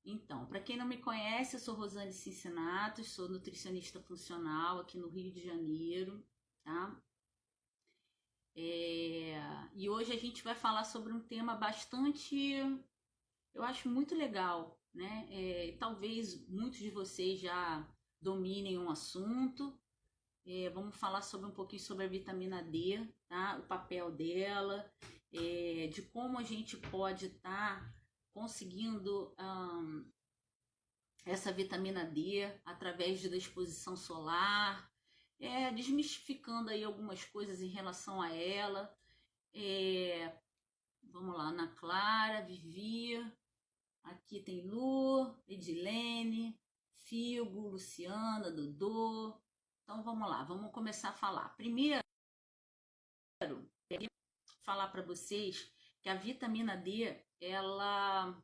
Então, para quem não me conhece, eu sou Rosane Cincinato, sou nutricionista funcional aqui no Rio de Janeiro, tá? É, e hoje a gente vai falar sobre um tema bastante, eu acho muito legal, né? Talvez muitos de vocês já dominem um assunto. Vamos falar sobre um pouquinho sobre a vitamina D, tá? O papel dela, de como a gente pode estar conseguindo essa vitamina D através da exposição solar, desmistificando aí algumas coisas em relação a ela. É, Vamos lá, Ana Clara, Vivi, aqui tem Lu, Edilene, Figo, Luciana, Dodô. Então vamos lá, vamos começar a falar. Primeiro, falar para vocês que a vitamina D, ela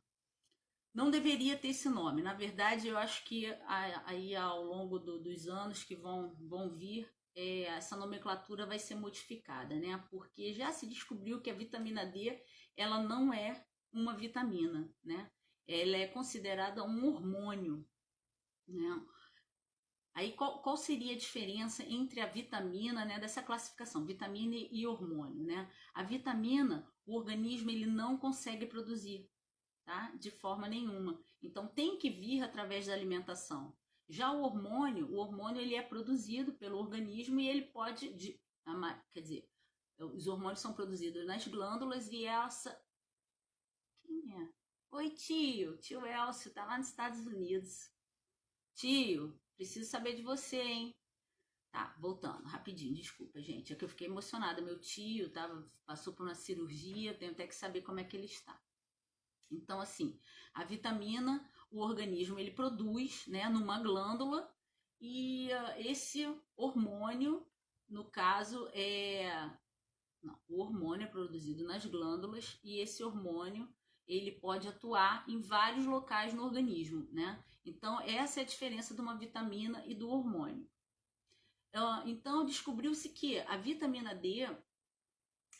não deveria ter esse nome. Na verdade, eu acho que aí ao longo dos anos que vão vir, essa nomenclatura vai ser modificada, né? Porque já se descobriu que a vitamina D ela não é uma vitamina, né? Ela é considerada um hormônio, né? Aí qual seria a diferença entre a vitamina, né, dessa classificação, vitamina e hormônio, né? A vitamina, o organismo ele não consegue produzir, tá? De forma nenhuma. Então tem que vir através da alimentação. Já o hormônio ele é produzido pelo organismo e ele pode, quer dizer, os hormônios são produzidos nas glândulas e essa... Quem é? Oi, tio Elcio, tá lá nos Estados Unidos. Tio, preciso saber de você, hein? Tá, voltando, rapidinho, desculpa, gente. É que eu fiquei emocionada. Meu tio passou por uma cirurgia, tenho até que saber como é que ele está. Então, assim, a vitamina, o organismo ele produz, né, numa glândula e esse hormônio, no caso, não, o hormônio é produzido nas glândulas e esse hormônio ele pode atuar em vários locais no organismo, né? Então, essa é a diferença de uma vitamina e do hormônio. Então, descobriu-se que a vitamina D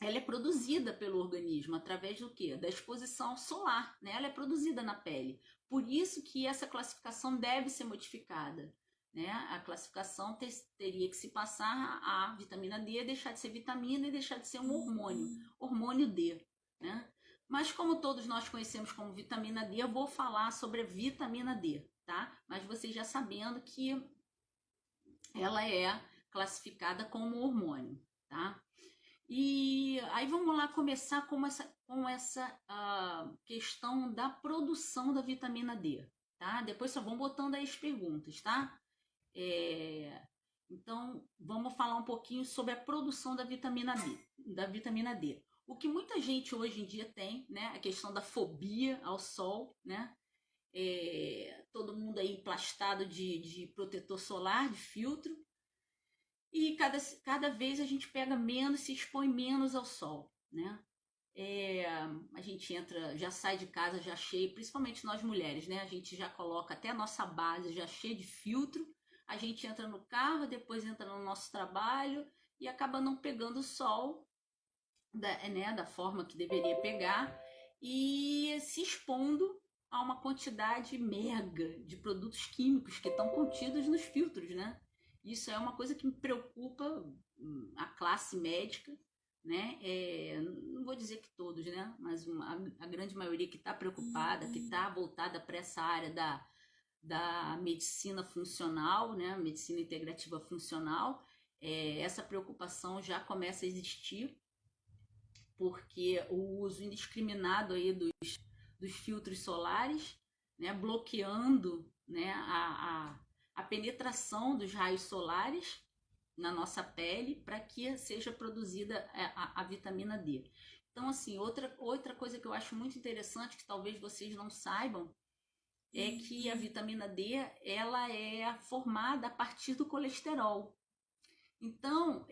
ela é produzida pelo organismo através do quê? Da exposição solar, né? Ela é produzida na pele. Por isso que essa classificação deve ser modificada, né? A classificação teria que se passar a vitamina D, deixar de ser vitamina e deixar de ser um hormônio D, né? Mas como todos nós conhecemos como vitamina D, eu vou falar sobre a vitamina D, tá? Mas vocês já sabendo que ela é classificada como hormônio, tá? E aí vamos lá começar com essa questão da produção da vitamina D, tá? Depois só vão botando aí as perguntas, tá? Então vamos falar um pouquinho sobre a produção da vitamina D. O que muita gente hoje em dia tem, né? A questão da fobia ao sol, né? Todo mundo aí emplastado de protetor solar, de filtro, e cada vez a gente pega menos, se expõe menos ao sol, né? A gente entra, já sai de casa já cheio, principalmente nós mulheres, né? A gente já coloca até a nossa base já cheia de filtro, a gente entra no carro, depois entra no nosso trabalho e acaba não pegando o sol da forma que deveria pegar e se expondo a uma quantidade mega de produtos químicos que estão contidos nos filtros, né? Isso é uma coisa que me preocupa a classe médica, né? Não vou dizer que todos, né? Mas a grande maioria que está preocupada, que está voltada para essa área da medicina funcional, né? Medicina integrativa funcional, essa preocupação já começa a existir, porque o uso indiscriminado aí dos filtros solares, né? Bloqueando, né? A penetração dos raios solares na nossa pele para que seja produzida a vitamina D. Então, assim, outra coisa que eu acho muito interessante, que talvez vocês não saibam, é que a vitamina D ela é formada a partir do colesterol. Então,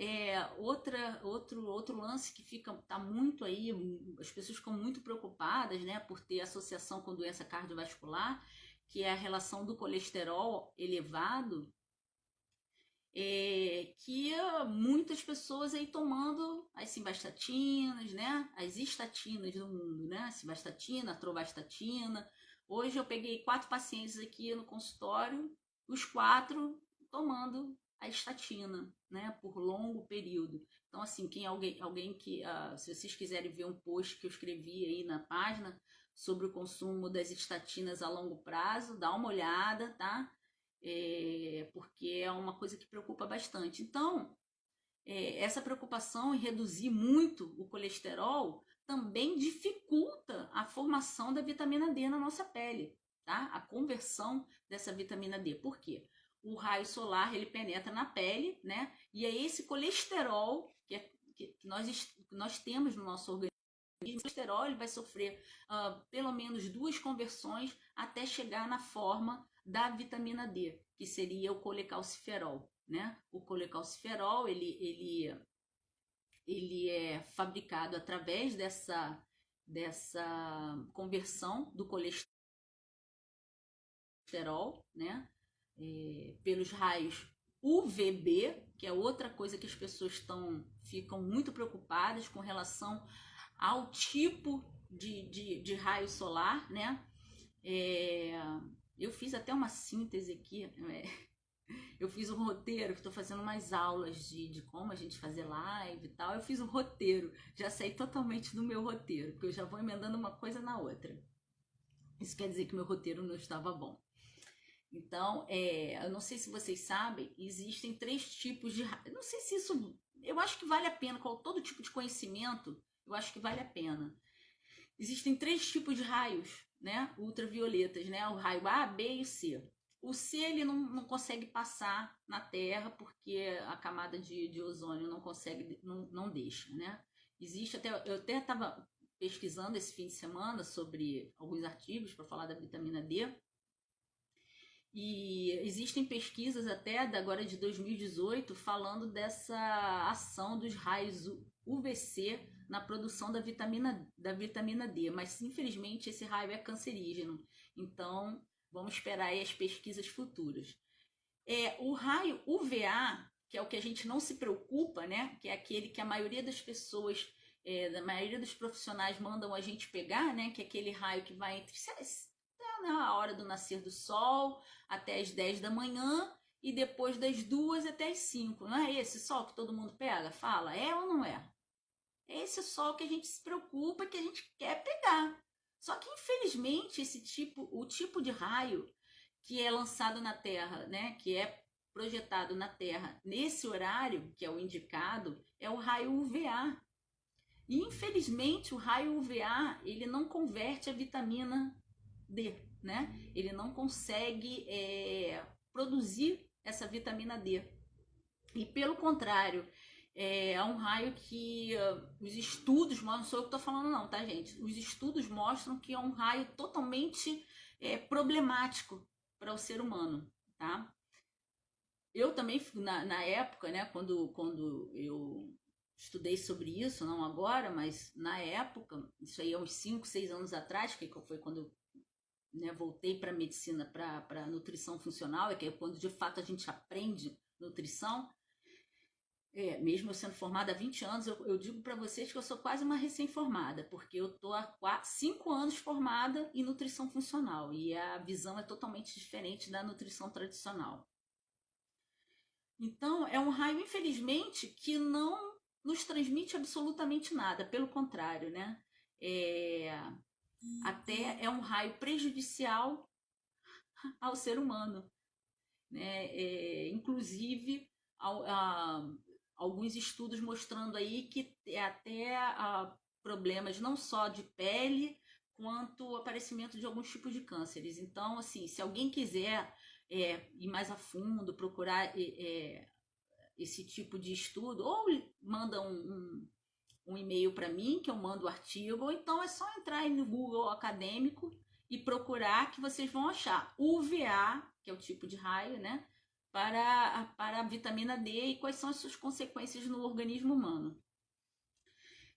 outro lance que tá muito aí, as pessoas ficam muito preocupadas, né, por ter associação com doença cardiovascular, que é a relação do colesterol elevado, que muitas pessoas aí tomando as simvastatinas, né, as estatinas do mundo, né, simvastatina, atorvastatina, Hoje eu peguei 4 pacientes aqui no consultório, os 4 tomando a estatina, né, por longo período. Então, assim, alguém que, se vocês quiserem ver um post que eu escrevi aí na página sobre o consumo das estatinas a longo prazo, dá uma olhada, tá? Porque é uma coisa que preocupa bastante. Então, essa preocupação em reduzir muito o colesterol também dificulta a formação da vitamina D na nossa pele, tá? A conversão dessa vitamina D. Por quê? O raio solar ele penetra na pele, né? E é esse colesterol que nós temos no nosso organismo. O colesterol ele vai sofrer pelo menos 2 conversões até chegar na forma da vitamina D, que seria o colecalciferol, né? O colecalciferol ele é fabricado através dessa conversão do colesterol, né? Pelos raios UVB, que é outra coisa que as pessoas ficam muito preocupadas com relação ao tipo de raio solar, né? Eu fiz até uma síntese aqui, eu fiz um roteiro, que estou fazendo umas aulas de como a gente fazer live e tal. Eu fiz um roteiro, já saí totalmente do meu roteiro, porque eu já vou emendando uma coisa na outra. Isso quer dizer que meu roteiro não estava bom. Então, eu não sei se vocês sabem, existem 3 tipos de raio. Não sei se isso. Eu acho que vale a pena, com todo tipo de conhecimento, eu acho que vale a pena. Existem 3 tipos de raios, né? Ultravioletas, né? O raio A, B e o C. O C ele não consegue passar na Terra porque a camada de ozônio não consegue, não deixa, né? Eu até estava pesquisando esse fim de semana sobre alguns artigos para falar da vitamina D. E existem pesquisas até agora de 2018 falando dessa ação dos raios UVC na produção da vitamina D, mas infelizmente esse raio é cancerígeno. Então, vamos esperar aí as pesquisas futuras. O raio UVA, que é o que a gente não se preocupa, né? Que é aquele que a maioria das pessoas, da maioria dos profissionais mandam a gente pegar, né? Que é aquele raio que vai entre na hora do nascer do sol até as 10 da manhã e depois das 2 até as 5. Não é esse sol que todo mundo pega? Fala, é ou não é? É esse sol que a gente se preocupa, que a gente quer pegar. Só que infelizmente o tipo de raio que é lançado na Terra, né, que é projetado na Terra nesse horário, que é o indicado, é o raio UVA. E infelizmente o raio UVA, ele não converte a vitamina D, né? Ele não consegue produzir essa vitamina D. E pelo contrário, é um raio que os estudos mostram, não sou eu que estou falando não, tá gente? Os estudos mostram que é um raio totalmente problemático para o ser humano, tá? Eu também, na época, né, quando eu estudei sobre isso, não agora, mas na época, isso aí há uns 5, 6 anos atrás, que foi quando eu, né, voltei para medicina, para nutrição funcional, que é quando de fato a gente aprende nutrição. Mesmo eu sendo formada há 20 anos, eu digo para vocês que eu sou quase uma recém-formada, porque eu estou há 5 anos formada em nutrição funcional e a visão é totalmente diferente da nutrição tradicional. Então, é um raio, infelizmente, que não nos transmite absolutamente nada, pelo contrário, né? Até é um raio prejudicial ao ser humano, né? Inclusive, alguns estudos mostrando aí que até problemas não só de pele, quanto o aparecimento de alguns tipos de cânceres. Então, assim, se alguém quiser ir mais a fundo, procurar esse tipo de estudo, ou manda um e-mail para mim, que eu mando o artigo, ou então é só entrar aí no Google acadêmico e procurar, que vocês vão achar UVA, que é o tipo de raio, né, para a vitamina D e quais são as suas consequências no organismo humano.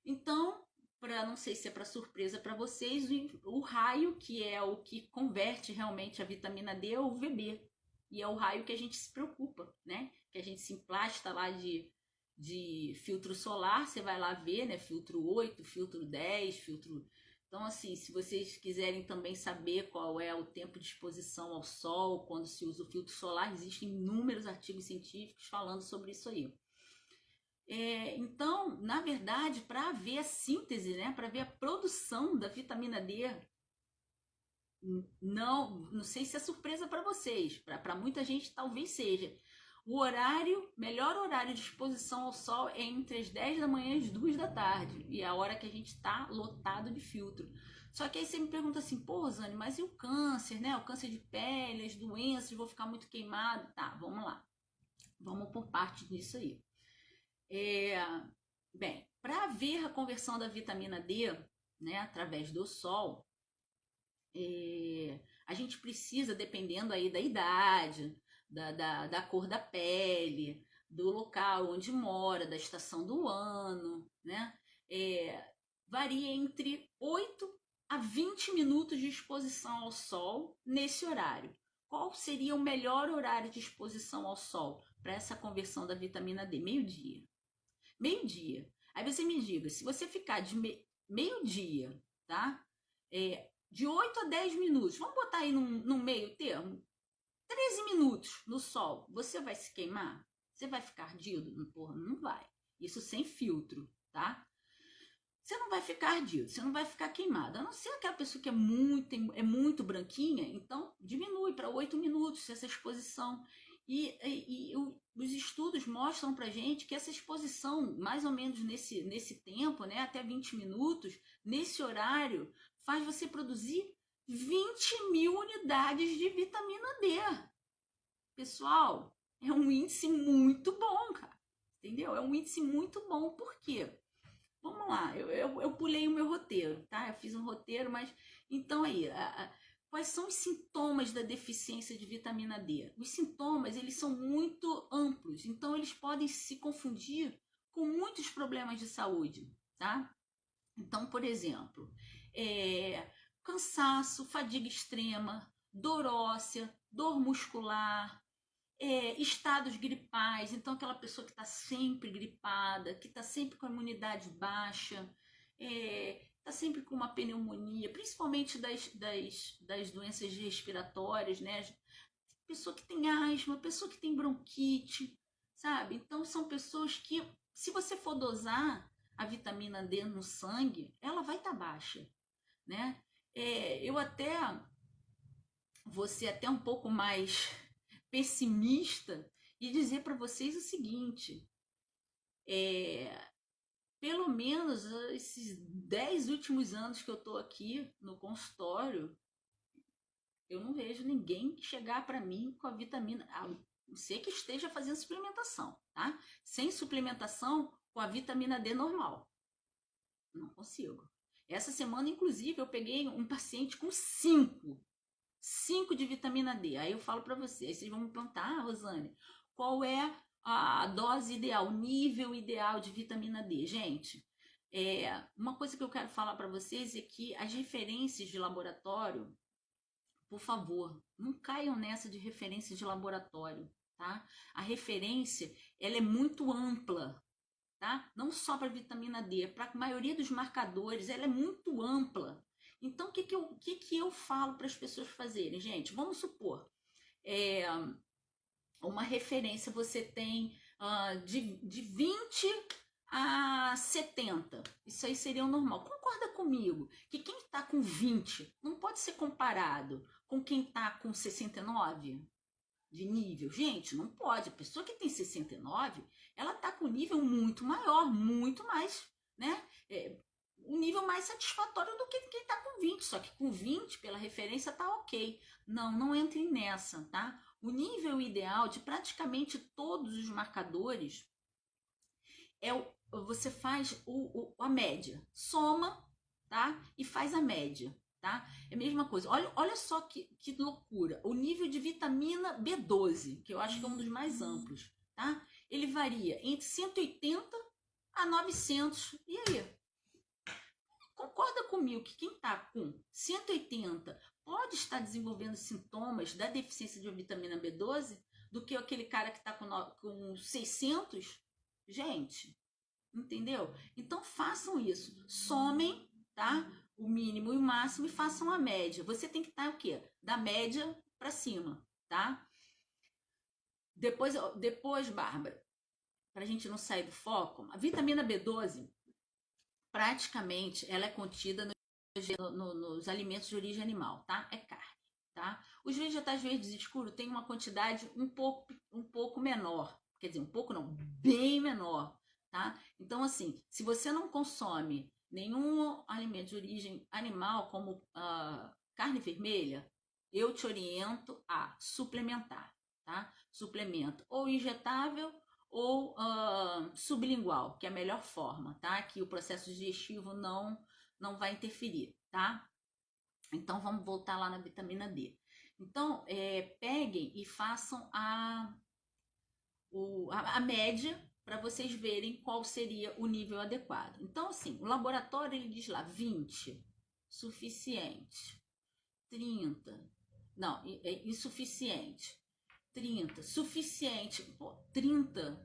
Então, não sei se é para surpresa para vocês, o raio que é o que converte realmente a vitamina D é o UVB. E é o raio que a gente se preocupa, né? Que a gente se emplasta lá de filtro solar, você vai lá ver, né? Filtro 8, filtro 10, filtro Então, assim, se vocês quiserem também saber qual é o tempo de exposição ao sol, quando se usa o filtro solar, existem inúmeros artigos científicos falando sobre isso aí. Então, na verdade, para haver a síntese, né, para haver a produção da vitamina D, não sei se é surpresa para vocês, para muita gente talvez seja. O melhor horário de exposição ao sol é entre as 10 da manhã e as 2 da tarde. E é a hora que a gente está lotado de filtro. Só que aí você me pergunta assim, pô, Rosane, mas e o câncer, né? O câncer de pele, as doenças, vou ficar muito queimado. Tá, vamos lá. Vamos por parte disso aí. Bem, para haver a conversão da vitamina D, né, através do sol, a gente precisa, dependendo aí da idade, da cor da pele, do local onde mora, da estação do ano, né? Varia entre 8 a 20 minutos de exposição ao sol nesse horário. Qual seria o melhor horário de exposição ao sol para essa conversão da vitamina D? Meio-dia. Meio-dia. Aí você me diga, se você ficar de meio-dia, tá? De 8 a 10 minutos, vamos botar aí num meio termo, 13 minutos no sol, você vai se queimar? Você vai ficar ardido? Porra, não vai. Isso sem filtro, tá? Você não vai ficar ardido, você não vai ficar queimado. A não ser aquela pessoa que é muito branquinha, então diminui para 8 minutos essa exposição. E os estudos mostram pra gente que essa exposição, mais ou menos nesse tempo, né, até 20 minutos, nesse horário, faz você produzir 20 mil unidades de vitamina D. Pessoal, é um índice muito bom, cara. Entendeu? É um índice muito bom. Por quê? Vamos lá, eu pulei o meu roteiro, tá? Eu fiz um roteiro, mas... Então aí, quais são os sintomas da deficiência de vitamina D? Os sintomas, eles são muito amplos, então eles podem se confundir com muitos problemas de saúde, tá? Então, por exemplo, cansaço, fadiga extrema, dor óssea, dor muscular, estados gripais, então aquela pessoa que está sempre gripada, que está sempre com a imunidade baixa, está sempre com uma pneumonia, principalmente das doenças respiratórias, né? Pessoa que tem asma, pessoa que tem bronquite, sabe? Então são pessoas que, se você for dosar a vitamina D no sangue, ela vai estar baixa, né? Eu até vou ser até um pouco mais pessimista e dizer para vocês o seguinte, pelo menos esses 10 últimos anos que eu estou aqui no consultório, eu não vejo ninguém chegar para mim com a vitamina, a não ser que esteja fazendo suplementação, tá? Sem suplementação, com a vitamina D normal. Não consigo. Essa semana, inclusive, eu peguei um paciente com 5 de vitamina D. Aí eu falo para vocês, vocês vão me perguntar, Rosane, qual é a dose ideal, o nível ideal de vitamina D? Gente, uma coisa que eu quero falar para vocês é que as referências de laboratório, por favor, não caiam nessa de referência de laboratório, tá? A referência, ela é muito ampla, tá? Não só para vitamina D, para a maioria dos marcadores, ela é muito ampla. Então, o que eu falo para as pessoas fazerem? Gente, vamos supor, uma referência você tem de 20 a 70. Isso aí seria o normal. Concorda comigo que quem está com 20 não pode ser comparado com quem está com 69 de nível? Gente, não pode. A pessoa que tem 69, ela está com um nível muito maior, muito mais, né? Um nível mais satisfatório do que quem está com 20. Só que com 20, pela referência, tá ok. Não entrem nessa, tá? O nível ideal de praticamente todos os marcadores você faz a média. Soma, tá? E faz a média, tá? É a mesma coisa. Olha só que loucura. O nível de vitamina B12, que eu acho que é um dos mais amplos, tá? Ele varia entre 180 a 900. E aí? Concorda comigo que quem está com 180 pode estar desenvolvendo sintomas da deficiência de vitamina B12 do que aquele cara que está com 600? Gente, entendeu? Então façam isso. Somem, tá? o mínimo e o máximo e façam a média. Você tem que estar o quê? Da média para cima, tá? Depois, Bárbara, para a gente não sair do foco, a vitamina B12, praticamente, ela é contida nos alimentos de origem animal, tá? É carne, tá? Os vegetais verdes escuros têm uma quantidade um pouco menor, quer dizer, um pouco não, bem menor, tá? Então, assim, se você não consome nenhum alimento de origem animal, como carne vermelha, eu te oriento a suplementar, tá? Suplemento ou injetável ou sublingual, que é a melhor forma, tá? Que o processo digestivo não vai interferir, tá? Então vamos voltar lá na vitamina D. Então, peguem e façam a média para vocês verem qual seria o nível adequado. Então, assim, o laboratório ele diz lá 20, suficiente. 30, não, é insuficiente. 30, suficiente. Pô, 30,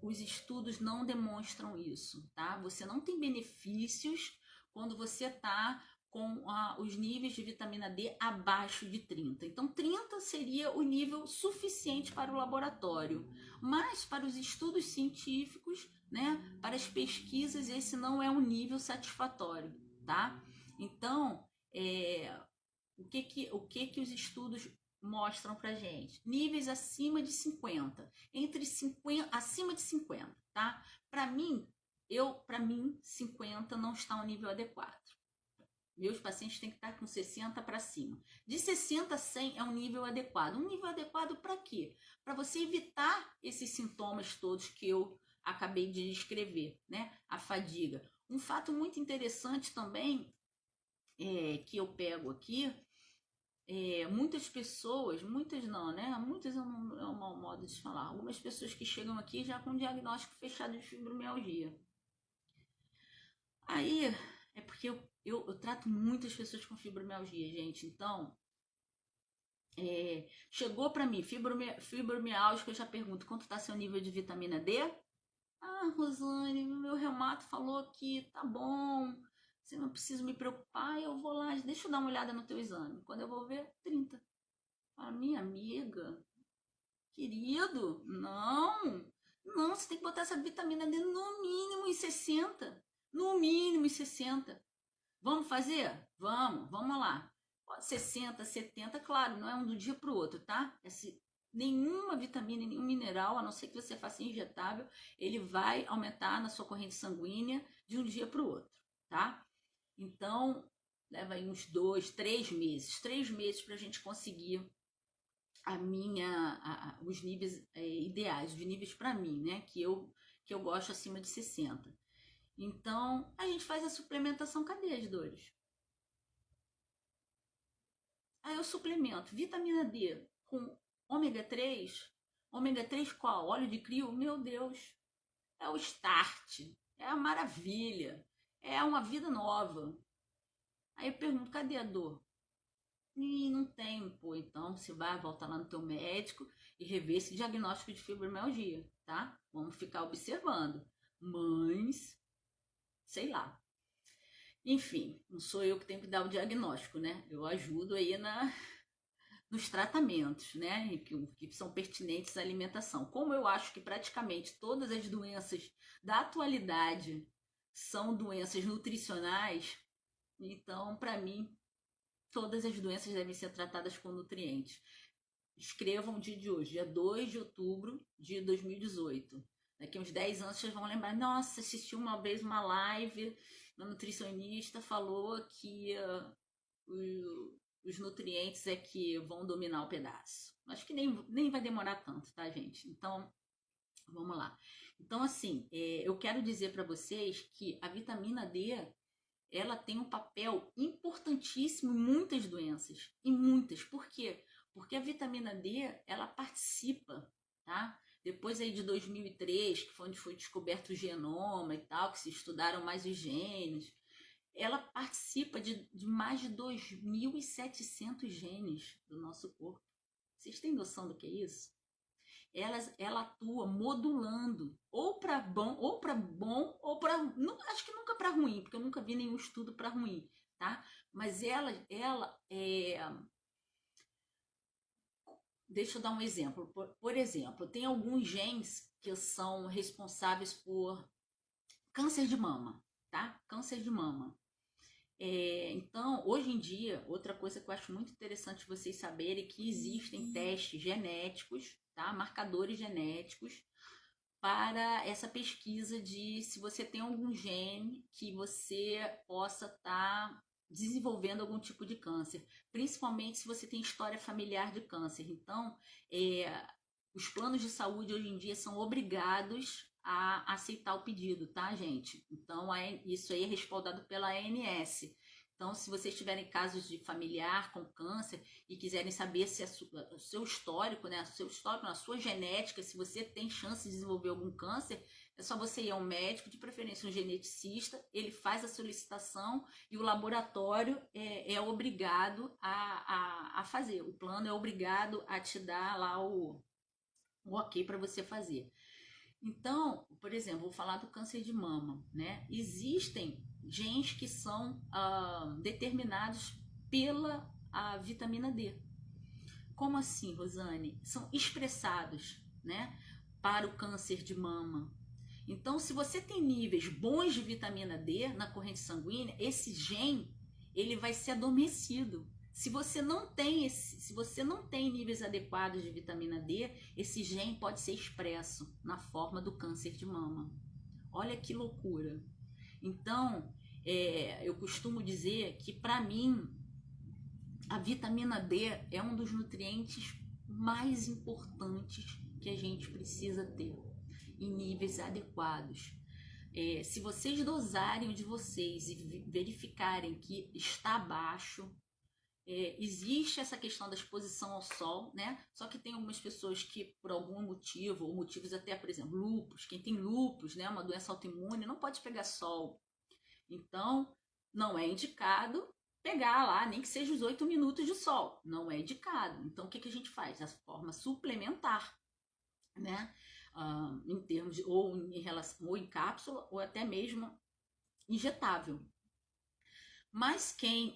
os estudos não demonstram isso, tá? Você não tem benefícios quando você está com os níveis de vitamina D abaixo de 30. Então, 30 seria o nível suficiente para o laboratório. Mas, para os estudos científicos, né, para as pesquisas, esse não é um nível satisfatório, tá? Então, o que os estudos mostram pra gente? Níveis acima de 50, acima de 50, tá? Para mim, 50 não está um nível adequado. Meus pacientes têm que estar com 60 para cima. De 60 a 100 é um nível adequado. Um nível adequado para quê? Para você evitar esses sintomas todos que eu acabei de descrever, né? A fadiga. Um fato muito interessante também que eu pego aqui, muitas pessoas, muitas não, né? Muitas é um mau modo de falar. Algumas pessoas que chegam aqui já com diagnóstico fechado de fibromialgia. Aí é porque eu trato muitas pessoas com fibromialgia, gente. Então, chegou para mim fibromialgia, eu já pergunto quanto está seu nível de vitamina D? Ah, Rosane, meu reumato falou que tá bom, você não precisa me preocupar, eu vou lá, deixa eu dar uma olhada no teu exame. Quando eu vou ver, 30. A minha amiga, querido, não, você tem que botar essa vitamina D no mínimo em 60. No mínimo em 60. Vamos fazer? Vamos lá. 60, 70, claro, não é um do dia para o outro, tá? Nenhuma vitamina, nenhum mineral, a não ser que você faça injetável, ele vai aumentar na sua corrente sanguínea de um dia para o outro, tá? Então, leva aí uns 2, 3 meses. 3 meses para a gente conseguir os níveis ideais, os níveis para mim, né? Que eu gosto acima de 60. Então, a gente faz a suplementação. Cadê as dores? Aí eu suplemento vitamina D com ômega 3. Ômega 3 qual? Óleo de crio? Meu Deus, é o start, é a maravilha, é uma vida nova. Aí eu pergunto, cadê a dor? E não tem, pô, então você vai voltar lá no teu médico e rever esse diagnóstico de fibromialgia, tá? Vamos ficar observando. Mas, sei lá. Enfim, não sou eu que tenho que dar o diagnóstico, né? Eu ajudo aí nos tratamentos, né? Que são pertinentes à alimentação. Como eu acho que praticamente todas as doenças da atualidade são doenças nutricionais, então, para mim, todas as doenças devem ser tratadas com nutrientes. Escrevam o dia de hoje, dia 2 de outubro de 2018. Daqui a uns 10 anos vocês vão lembrar, nossa, assisti uma vez uma live, uma nutricionista falou que os nutrientes é que vão dominar o pedaço. Acho que nem vai demorar tanto, tá, gente? Então, vamos lá. Então, assim, eu quero dizer para vocês que a vitamina D ela tem um papel importantíssimo em muitas doenças, em muitas. Por quê? Porque a vitamina D, ela participa, tá? Depois aí de 2003, que foi onde foi descoberto o genoma e tal, que se estudaram mais os genes, ela participa de mais de 2.700 genes do nosso corpo. Vocês têm noção do que é isso? Ela atua modulando ou para bom, ou para acho que nunca para ruim, porque eu nunca vi nenhum estudo para ruim, tá? Mas ela deixa eu dar um exemplo. Por exemplo, tem alguns genes que são responsáveis por câncer de mama, tá? Câncer de mama. Então, hoje em dia, outra coisa que eu acho muito interessante vocês saberem é que existem testes genéticos, tá? Marcadores genéticos para essa pesquisa de se você tem algum gene que você possa estar desenvolvendo algum tipo de câncer, principalmente se você tem história familiar de câncer. Então, os planos de saúde hoje em dia são obrigados a aceitar o pedido, tá, gente? Então, isso aí é respaldado pela ANS. Então, se vocês tiverem casos de familiar com câncer e quiserem saber se o seu histórico, né, a sua genética, se você tem chance de desenvolver algum câncer, é só você ir ao médico, de preferência um geneticista, ele faz a solicitação e o laboratório é obrigado a fazer. O plano é obrigado a te dar lá o ok para você fazer. Então, por exemplo, vou falar do câncer de mama, né? Existem genes que são determinados pela vitamina D. Como assim, Rosane? São expressados, né, para o câncer de mama. Então, se você tem níveis bons de vitamina D na corrente sanguínea, esse gene ele vai ser adormecido. Se você não tem níveis adequados de vitamina D, esse gene pode ser expresso na forma do câncer de mama. Olha que loucura. Então, eu costumo dizer que, para mim, a vitamina D é um dos nutrientes mais importantes que a gente precisa ter em níveis adequados. Se vocês dosarem o de vocês e verificarem que está baixo, existe essa questão da exposição ao sol, né? Só que tem algumas pessoas que, por algum motivo, ou motivos até, por exemplo, lúpus, quem tem lúpus, né, uma doença autoimune, não pode pegar sol. Então, não é indicado pegar lá, nem que seja os 8 minutos de sol. Não é indicado. Então, o que a gente faz? A forma suplementar, né? Em termos de, ou em cápsula, ou até mesmo injetável. Mas quem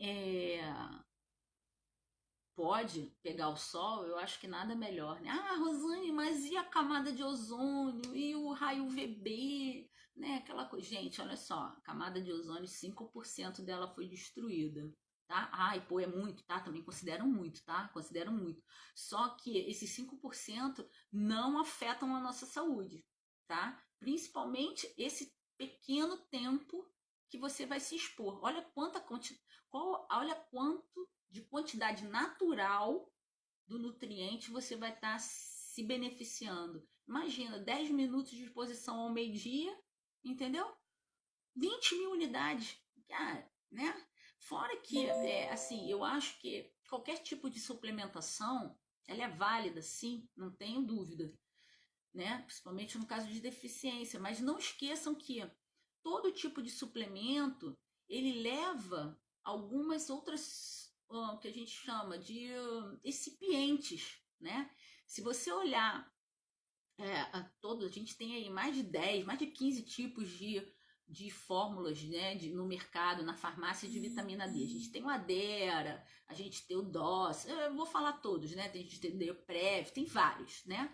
pode pegar o sol, eu acho que nada melhor, né? Ah, Rosane, mas e a camada de ozônio? E o raio UVB? Né? Aquela coisa. Gente, olha só, a camada de ozônio, 5% dela foi destruída, tá? Ai, pô, é muito, tá? Também consideram muito, tá? Consideram muito. Só que esses 5% não afetam a nossa saúde, tá? Principalmente esse pequeno tempo que você vai se expor. Olha olha quanto de quantidade natural do nutriente você vai estar se beneficiando. Imagina, 10 minutos de exposição ao meio-dia, entendeu? 20 mil unidades, cara, né? Fora que, assim, eu acho que qualquer tipo de suplementação, ela é válida, sim, não tenho dúvida, né? Principalmente no caso de deficiência, mas não esqueçam que todo tipo de suplemento, ele leva algumas outras, que a gente chama de excipientes, né? Se você olhar a gente tem aí mais de 10, mais de 15 tipos de fórmulas, né, no mercado, na farmácia de vitamina D. A gente tem o Adera, a gente tem o DOS, eu vou falar todos, né? A gente tem o Deoprev, tem vários, né?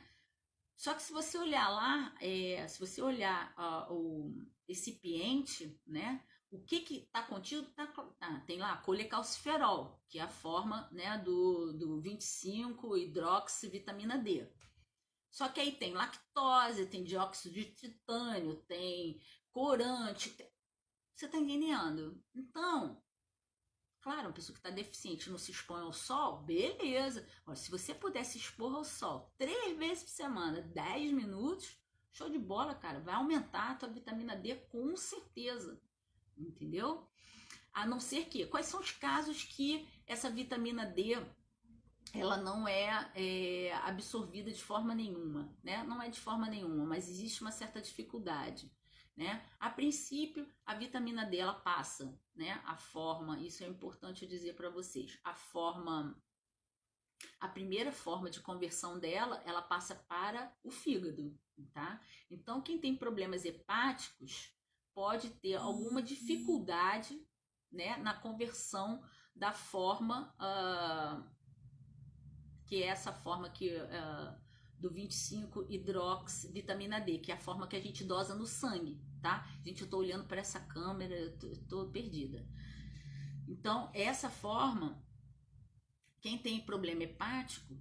Só que se você olhar lá, se você olhar o recipiente, né, o que está contido, tem lá colecalciferol, que é a forma, né, do 25 hidroxivitamina D. Só que aí tem lactose, tem dióxido de titânio, tem corante. Você está entendendo? Então, claro, uma pessoa que está deficiente não se expõe ao sol, beleza. Olha, se você puder se expor ao sol 3 vezes por semana, 10 minutos, show de bola, cara. Vai aumentar a tua vitamina D com certeza. Entendeu? A não ser que, quais são os casos que essa vitamina D ela não é absorvida de forma nenhuma, né? Não é de forma nenhuma, mas existe uma certa dificuldade, né? A princípio, a vitamina D ela passa, né? A forma, isso é importante dizer para vocês, a primeira forma de conversão dela, ela passa para o fígado, tá? Então, quem tem problemas hepáticos pode ter alguma dificuldade né, na conversão da forma, que é essa forma que do 25-hidroxivitamina D, que é a forma que a gente dosa no sangue, tá? Gente, eu tô olhando para essa câmera, eu tô perdida. Então, essa forma, quem tem problema hepático,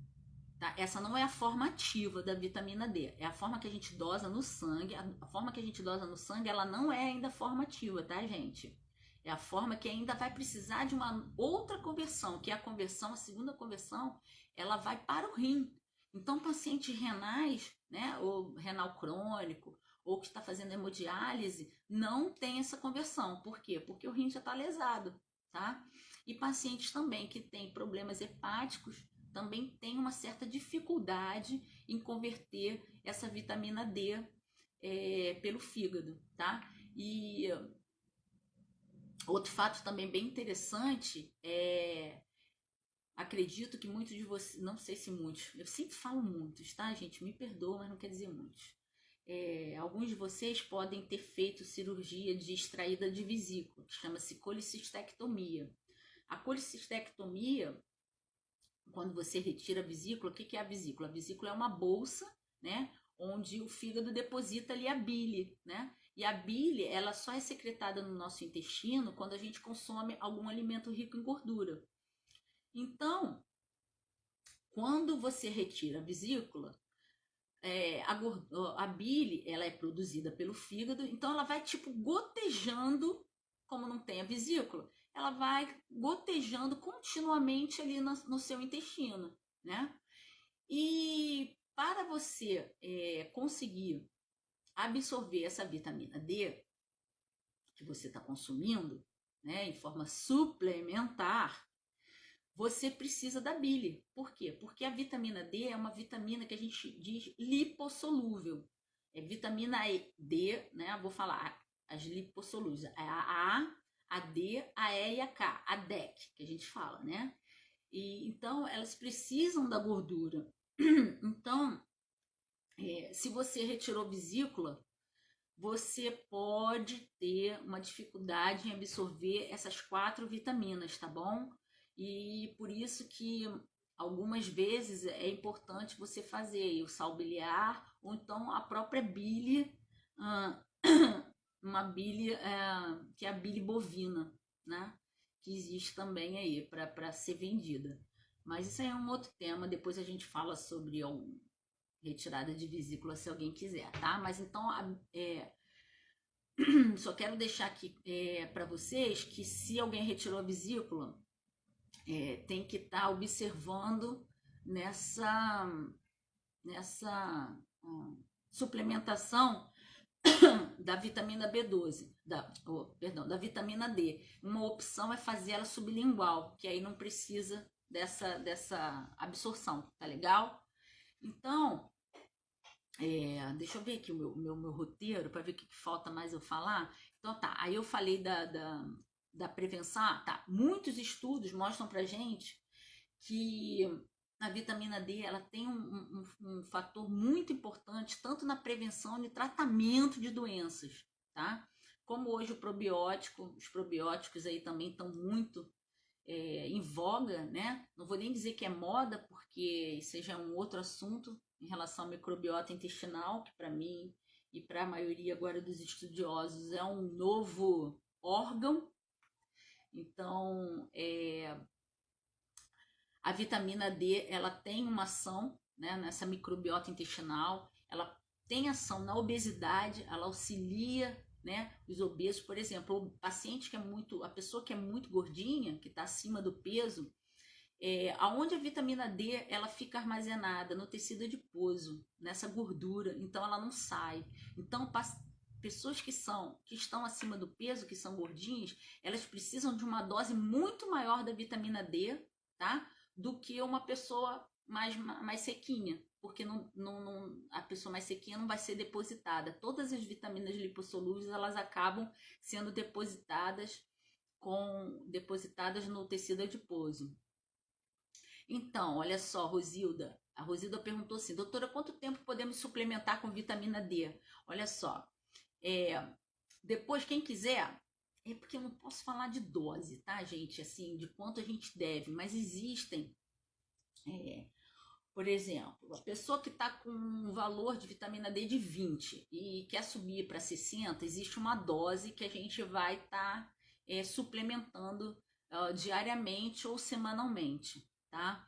tá? Essa não é a forma ativa da vitamina D, é a forma que a gente dosa no sangue. A forma que a gente dosa no sangue, ela não é ainda a forma ativa, tá, gente? É a forma que ainda vai precisar de uma outra conversão, que é a conversão, a segunda conversão, ela vai para o rim. Então, pacientes renais, né, ou renal crônico, ou que está fazendo hemodiálise, não tem essa conversão. Por quê? Porque o rim já está lesado, tá? E pacientes também que têm problemas hepáticos também têm uma certa dificuldade em converter essa vitamina D pelo fígado, tá? E outro fato também bem interessante acredito que muitos de vocês, não sei se muitos, eu sempre falo muitos, tá, gente? Me perdoa, mas não quer dizer muitos. Alguns de vocês podem ter feito cirurgia de extraída de vesícula, que chama-se colicistectomia. A colicistectomia, quando você retira a vesícula, o que é a vesícula? A vesícula é uma bolsa, né, onde o fígado deposita ali a bile, né? E a bile, ela só é secretada no nosso intestino quando a gente consome algum alimento rico em gordura. Então, quando você retira a vesícula, a bile, ela é produzida pelo fígado, então ela vai tipo gotejando, como não tem a vesícula, ela vai gotejando continuamente ali no seu intestino, né? E para você conseguir absorver essa vitamina D que você está consumindo, né, em forma suplementar, você precisa da bile. Por quê? Porque a vitamina D é uma vitamina que a gente diz lipossolúvel. É vitamina D, né? Vou falar as lipossolúveis. É a A, a D, a E e a K, a DEC, que a gente fala, né? E então elas precisam da gordura. Então, se você retirou vesícula, você pode ter uma dificuldade em absorver essas 4 vitaminas, tá bom? E por isso que algumas vezes é importante você fazer o sal biliar ou então a própria bile, uma bile que é a bile bovina, né? Que existe também aí para ser vendida. Mas isso aí é um outro tema, depois a gente fala sobre retirada de vesícula se alguém quiser, tá? Mas então só quero deixar aqui para vocês que se alguém retirou a vesícula, tem que estar observando nessa suplementação da vitamina B12, da vitamina D. Uma opção é fazer ela sublingual, que aí não precisa dessa absorção, tá legal? Então, deixa eu ver aqui o meu roteiro para ver o que falta mais eu falar. Então tá, aí eu falei da prevenção. Tá. Muitos estudos mostram pra gente que a vitamina D ela tem um fator muito importante tanto na prevenção e tratamento de doenças, tá? Como hoje os probióticos aí também estão muito em voga, né? Não vou nem dizer que é moda, porque isso já é um outro assunto em relação ao microbiota intestinal, que para mim e para a maioria agora dos estudiosos é um novo órgão. Então, a vitamina D ela tem uma ação, né, nessa microbiota intestinal, ela tem ação na obesidade, ela auxilia, né, os obesos, por exemplo, o paciente que é muito, a pessoa que é muito gordinha, que está acima do peso, aonde a vitamina D ela fica armazenada no tecido adiposo, nessa gordura, então ela não sai. Então, pessoas que estão acima do peso, que são gordinhas, elas precisam de uma dose muito maior da vitamina D, tá? Do que uma pessoa mais sequinha, porque a pessoa mais sequinha não vai ser depositada. Todas as vitaminas lipossolúveis elas acabam sendo depositadas no tecido adiposo. Então, olha só, Rosilda. A Rosilda perguntou assim, doutora, quanto tempo podemos suplementar com vitamina D? Olha só, depois, quem quiser, É porque eu não posso falar de dose, tá, gente? Assim, de quanto a gente deve, mas existem, é, por exemplo, a pessoa que está com um valor de vitamina D de 20 e quer subir para 60, existe uma dose que a gente vai estar suplementando diariamente ou semanalmente, tá?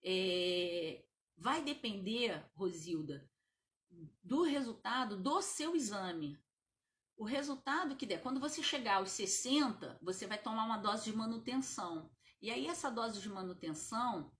É, vai depender, Rosilda, do resultado do seu exame. O resultado que der, quando você chegar aos 60, você vai tomar uma dose de manutenção. E aí essa dose de manutenção,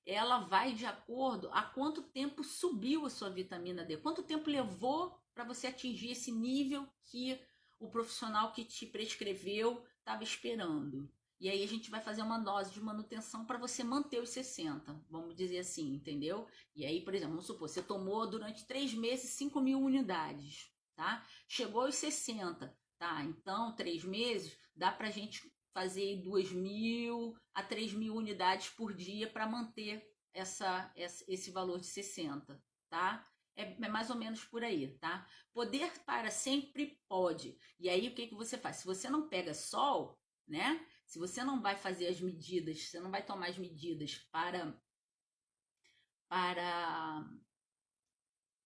ela vai de acordo a quanto tempo subiu a sua vitamina D, quanto tempo levou para você atingir esse nível que o profissional que te prescreveu estava esperando. E aí a gente vai fazer uma dose de manutenção para você manter os 60, vamos dizer assim, entendeu? E aí, por exemplo, vamos supor, você tomou durante 3 meses 5.000 unidades, tá? Chegou aos 60, tá? Então, 3 meses, dá para a gente fazer 2.000 a 3.000 unidades por dia para manter esse valor de 60, tá? É mais ou menos por aí, tá? Poder para sempre pode. E aí o que, que você faz? Se você não pega sol, né? Se você não vai fazer as medidas, você não vai tomar as medidas para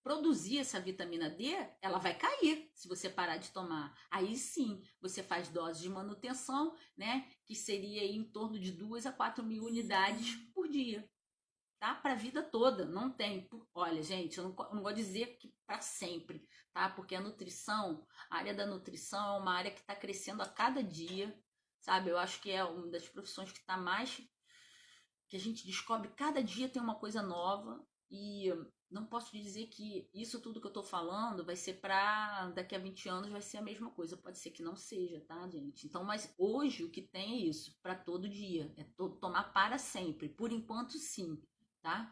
produzir essa vitamina D, ela vai cair se você parar de tomar. Aí sim, você faz dose de manutenção, né? Que seria em torno de 2 a 4.000 unidades por dia, tá? Para a vida toda, não tem. Olha, gente, eu não vou dizer que para sempre, tá? Porque a nutrição, a área da nutrição é uma área que está crescendo a cada dia, sabe? Eu acho que é uma das profissões que está mais, que a gente descobre cada dia tem uma coisa nova e não posso dizer que isso tudo que eu tô falando vai ser para daqui a 20 anos vai ser a mesma coisa, pode ser que não seja, tá, gente? Então, mas hoje o que tem é isso, para todo dia, é tomar para sempre, por enquanto sim, tá?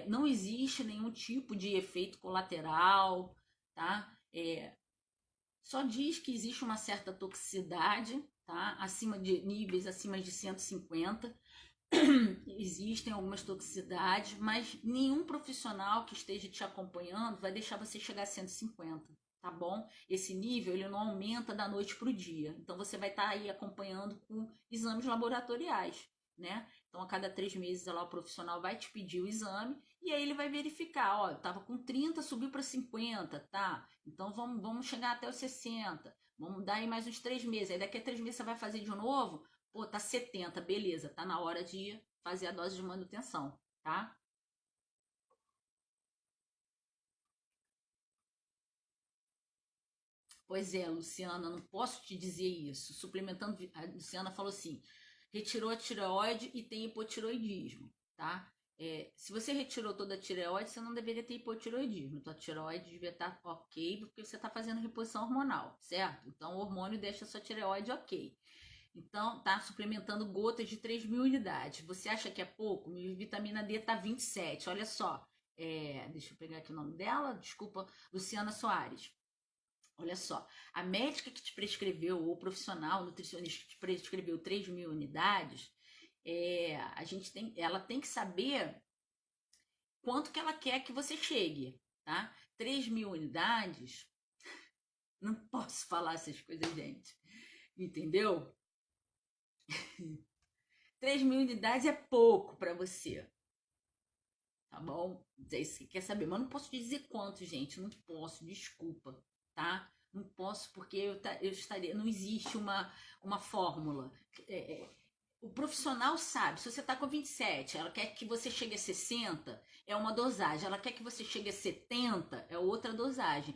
Não existe nenhum tipo de efeito colateral, tá? Só diz que existe uma certa toxicidade, tá? Acima de níveis acima de 150. Existem algumas toxicidades, mas nenhum profissional que esteja te acompanhando vai deixar você chegar a 150, tá bom? Esse nível ele não aumenta da noite para o dia. Então você vai estar aí acompanhando com exames laboratoriais, né? Então a cada 3 meses lá o profissional vai te pedir o exame e aí ele vai verificar, ó, eu tava com 30, subiu para 50, tá? Então vamos chegar até os 60. Vamos dar aí mais uns 3 meses. Aí daqui a 3 meses você vai fazer de novo. Pô, tá 70, beleza, tá na hora de fazer a dose de manutenção, tá? Pois é, Luciana, não posso te dizer isso. Suplementando, a Luciana falou assim: retirou a tireoide e tem hipotiroidismo, tá? Se você retirou toda a tireoide, você não deveria ter hipotiroidismo. Tua tireoide devia estar ok, porque você está fazendo reposição hormonal, certo? Então o hormônio deixa a sua tireoide ok. Então, tá suplementando gotas de 3.000 unidades. Você acha que é pouco? Minha vitamina D tá 27. Olha só. Deixa eu pegar aqui o nome dela. Desculpa, Luciana Soares. Olha só. A médica que te prescreveu, ou o profissional nutricionista que te prescreveu 3.000 unidades, ela tem que saber quanto que ela quer que você chegue, tá? 3.000 unidades, não posso falar essas coisas, gente. Entendeu? 3.000 unidades é pouco para você, tá bom? É isso que quer saber, mas não posso dizer quanto, gente, não posso, desculpa, tá? Não posso porque eu estaria, não existe uma fórmula. O profissional sabe, se você está com 27, ela quer que você chegue a 60, é uma dosagem. Ela quer que você chegue a 70, é outra dosagem.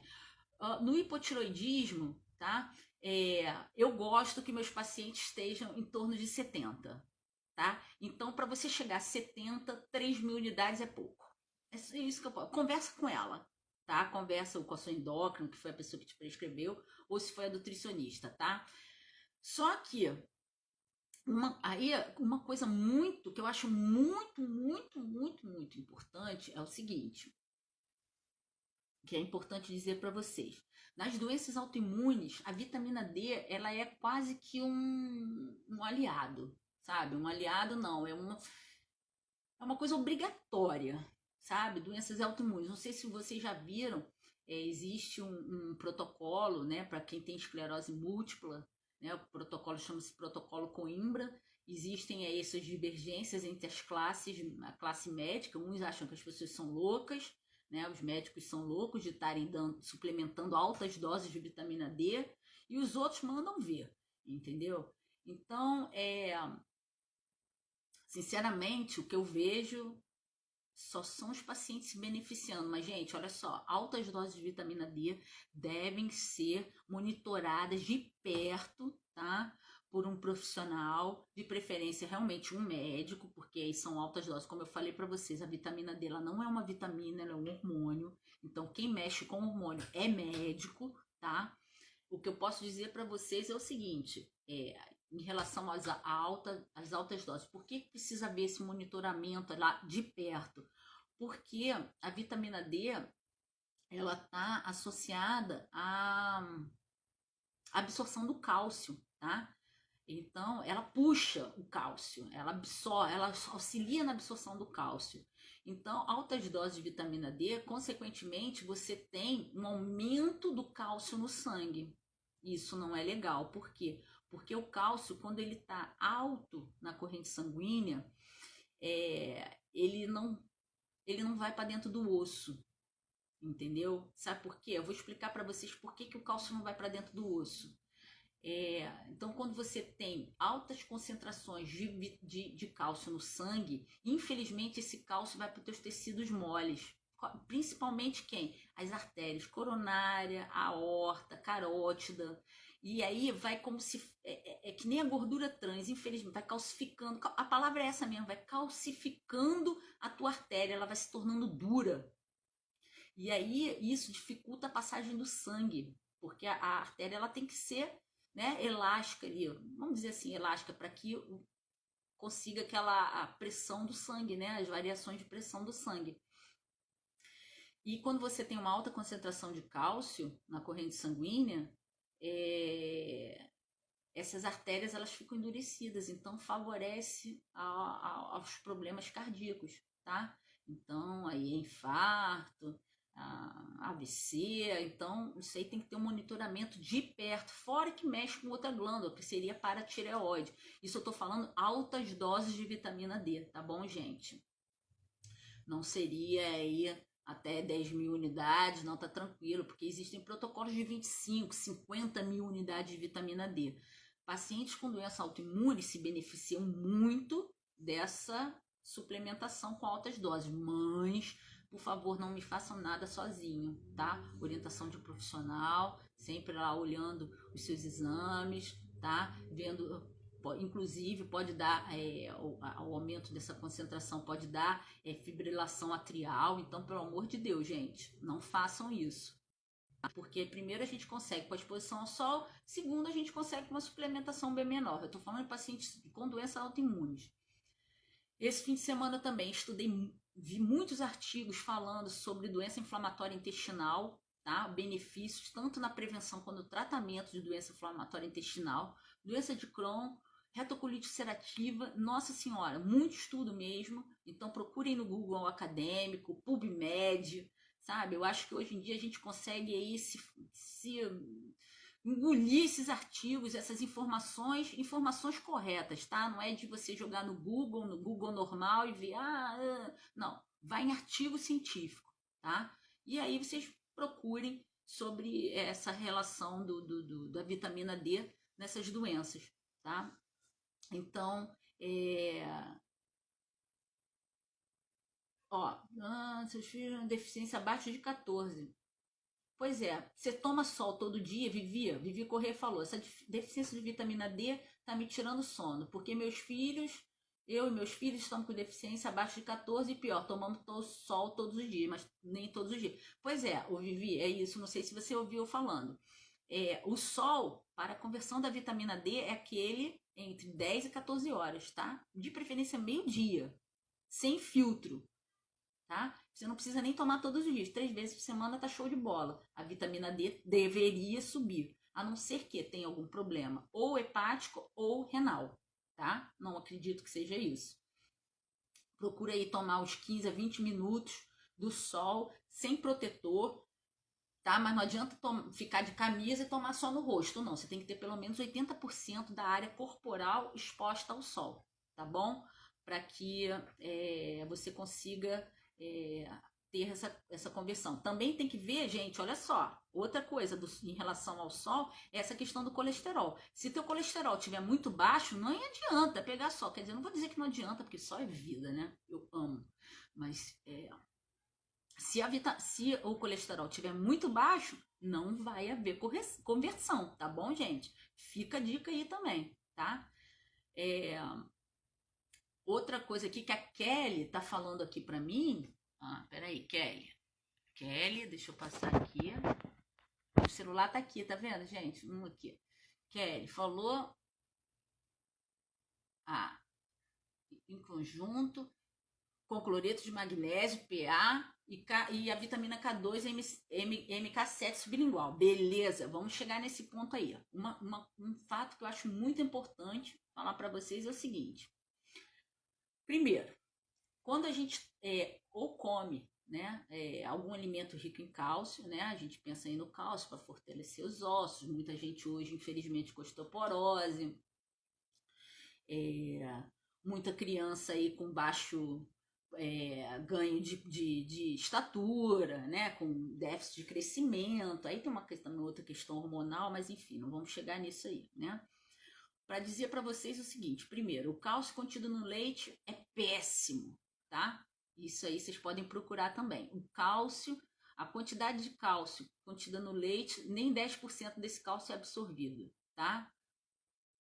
No hipotiroidismo, tá? Eu gosto que meus pacientes estejam em torno de 70, tá? Então, para você chegar a 70, 3.000 unidades é pouco. É isso que eu posso. Conversa com ela, tá? Conversa com a sua endócrina, que foi a pessoa que te prescreveu, ou se foi a nutricionista, tá? Só que uma coisa muito que eu acho muito, muito, muito, muito importante é o seguinte, que é importante dizer para vocês. Nas doenças autoimunes, a vitamina D ela é quase que um aliado, sabe? Um aliado não, é uma coisa obrigatória, sabe? Doenças autoimunes. Não sei se vocês já viram, existe um protocolo, né, para quem tem esclerose múltipla, né? O protocolo chama-se Protocolo Coimbra. Existem aí essas divergências entre as classes, a classe médica. Uns acham que as pessoas são loucas, né? Os médicos são loucos de estarem suplementando altas doses de vitamina D, e os outros mandam ver, entendeu? Então, sinceramente, o que eu vejo só são os pacientes se beneficiando. Mas, gente, olha só, altas doses de vitamina D devem ser monitoradas de perto, tá? Por um profissional, de preferência realmente um médico, porque aí são altas doses. Como eu falei para vocês, a vitamina D ela não é uma vitamina, ela é um hormônio. Então, quem mexe com hormônio é médico, tá? O que eu posso dizer para vocês é o seguinte, em relação às altas doses, por que precisa haver esse monitoramento lá de perto? Porque a vitamina D, ela está associada à absorção do cálcio, tá? Então, ela puxa o cálcio, ela absorve, ela auxilia na absorção do cálcio. Então, altas doses de vitamina D, consequentemente, você tem um aumento do cálcio no sangue. Isso não é legal. Por quê? Porque o cálcio, quando ele está alto na corrente sanguínea, ele não vai para dentro do osso, entendeu? Sabe por quê? Eu vou explicar para vocês por que o cálcio não vai para dentro do osso. Então, quando você tem altas concentrações de cálcio no sangue, infelizmente esse cálcio vai para os teus tecidos moles. Principalmente quem? As artérias coronária, aorta, carótida. E aí vai como se. É que nem a gordura trans, infelizmente, vai calcificando. A palavra é essa mesmo, vai calcificando a tua artéria, ela vai se tornando dura. E aí isso dificulta a passagem do sangue, porque a artéria ela tem que ser, né, elástica ali, vamos dizer assim, elástica, para que consiga a pressão do sangue, né, as variações de pressão do sangue. E quando você tem uma alta concentração de cálcio na corrente sanguínea, essas artérias elas ficam endurecidas, então favorece aos problemas cardíacos, tá? Então aí é infarto, AVC, então isso aí tem que ter um monitoramento de perto, fora que mexe com outra glândula, que seria paratireoide. Isso eu tô falando altas doses de vitamina D, tá bom, gente? Não seria aí até 10 mil unidades, não, tá tranquilo, porque existem protocolos de 25, 50 mil unidades de vitamina D. Pacientes com doença autoimune se beneficiam muito dessa suplementação com altas doses. Mães, por favor, não me façam nada sozinho, tá? Orientação de profissional, sempre lá olhando os seus exames, tá? Vendo, inclusive pode dar o aumento dessa concentração, pode dar fibrilação atrial. Então, pelo amor de Deus, gente, não façam isso. Porque primeiro a gente consegue com a exposição ao sol, segundo a gente consegue com uma suplementação bem menor. Eu estou falando de pacientes com doenças autoimunes. Esse fim de semana também vi muitos artigos falando sobre doença inflamatória intestinal, tá? Benefícios tanto na prevenção quanto no tratamento de doença inflamatória intestinal, doença de Crohn, retocolite ulcerativa, nossa senhora, muito estudo mesmo. Então procurem no Google acadêmico, PubMed, sabe? Eu acho que hoje em dia a gente consegue aí se engolir esses artigos, essas informações corretas, tá? Não é de você jogar no Google normal e ver, não, vai em artigo científico, tá? E aí vocês procurem sobre essa relação da vitamina D nessas doenças, tá? Então, seus filhos deficiência abaixo de 14. Pois é, você toma sol todo dia, Vivi Corrêa falou, essa deficiência de vitamina D tá me tirando sono, porque eu e meus filhos estamos com deficiência abaixo de 14 e pior, tomamos sol todos os dias, mas nem todos os dias. Pois é, Vivi, é isso, não sei se você ouviu falando. O sol, para a conversão da vitamina D, é aquele entre 10 e 14 horas, tá? De preferência meio-dia, sem filtro. Tá? Você não precisa nem tomar todos os dias. 3 vezes por semana tá show de bola. A vitamina D deveria subir. A não ser que tenha algum problema ou hepático ou renal. Tá? Não acredito que seja isso. Procura aí tomar uns 15 a 20 minutos do sol sem protetor. tá? Mas não adianta ficar de camisa e tomar só no rosto, não. Você tem que ter pelo menos 80% da área corporal exposta ao sol, tá bom? Para que você consiga ter essa conversão. Também tem que ver, gente, olha só, outra coisa em relação ao sol é essa questão do colesterol. Se teu colesterol estiver muito baixo, não adianta pegar sol. Quer dizer, não vou dizer que não adianta, porque sol é vida, né? Eu amo. Mas se o colesterol estiver muito baixo, não vai haver conversão, tá bom, gente? Fica a dica aí também, tá? Outra coisa aqui que a Kelly tá falando aqui pra mim. Peraí, Kelly, deixa eu passar aqui. O celular tá aqui, tá vendo, gente? Aqui. Kelly falou. Em conjunto com cloreto de magnésio, PA e a vitamina K2 MK7 sublingual. Beleza, vamos chegar nesse ponto aí. Um fato que eu acho muito importante falar para vocês é o seguinte. Primeiro, quando a gente ou come, né, algum alimento rico em cálcio, né, a gente pensa aí no cálcio para fortalecer os ossos. Muita gente hoje, infelizmente, com osteoporose. Muita criança aí com baixo ganho de estatura, né, com déficit de crescimento. Aí tem outra questão hormonal, mas enfim, não vamos chegar nisso aí, né? Para dizer para vocês o seguinte: primeiro, o cálcio contido no leite é péssimo, tá? Isso aí vocês podem procurar também. O cálcio, a quantidade de cálcio contida no leite, nem 10% desse cálcio é absorvido, tá?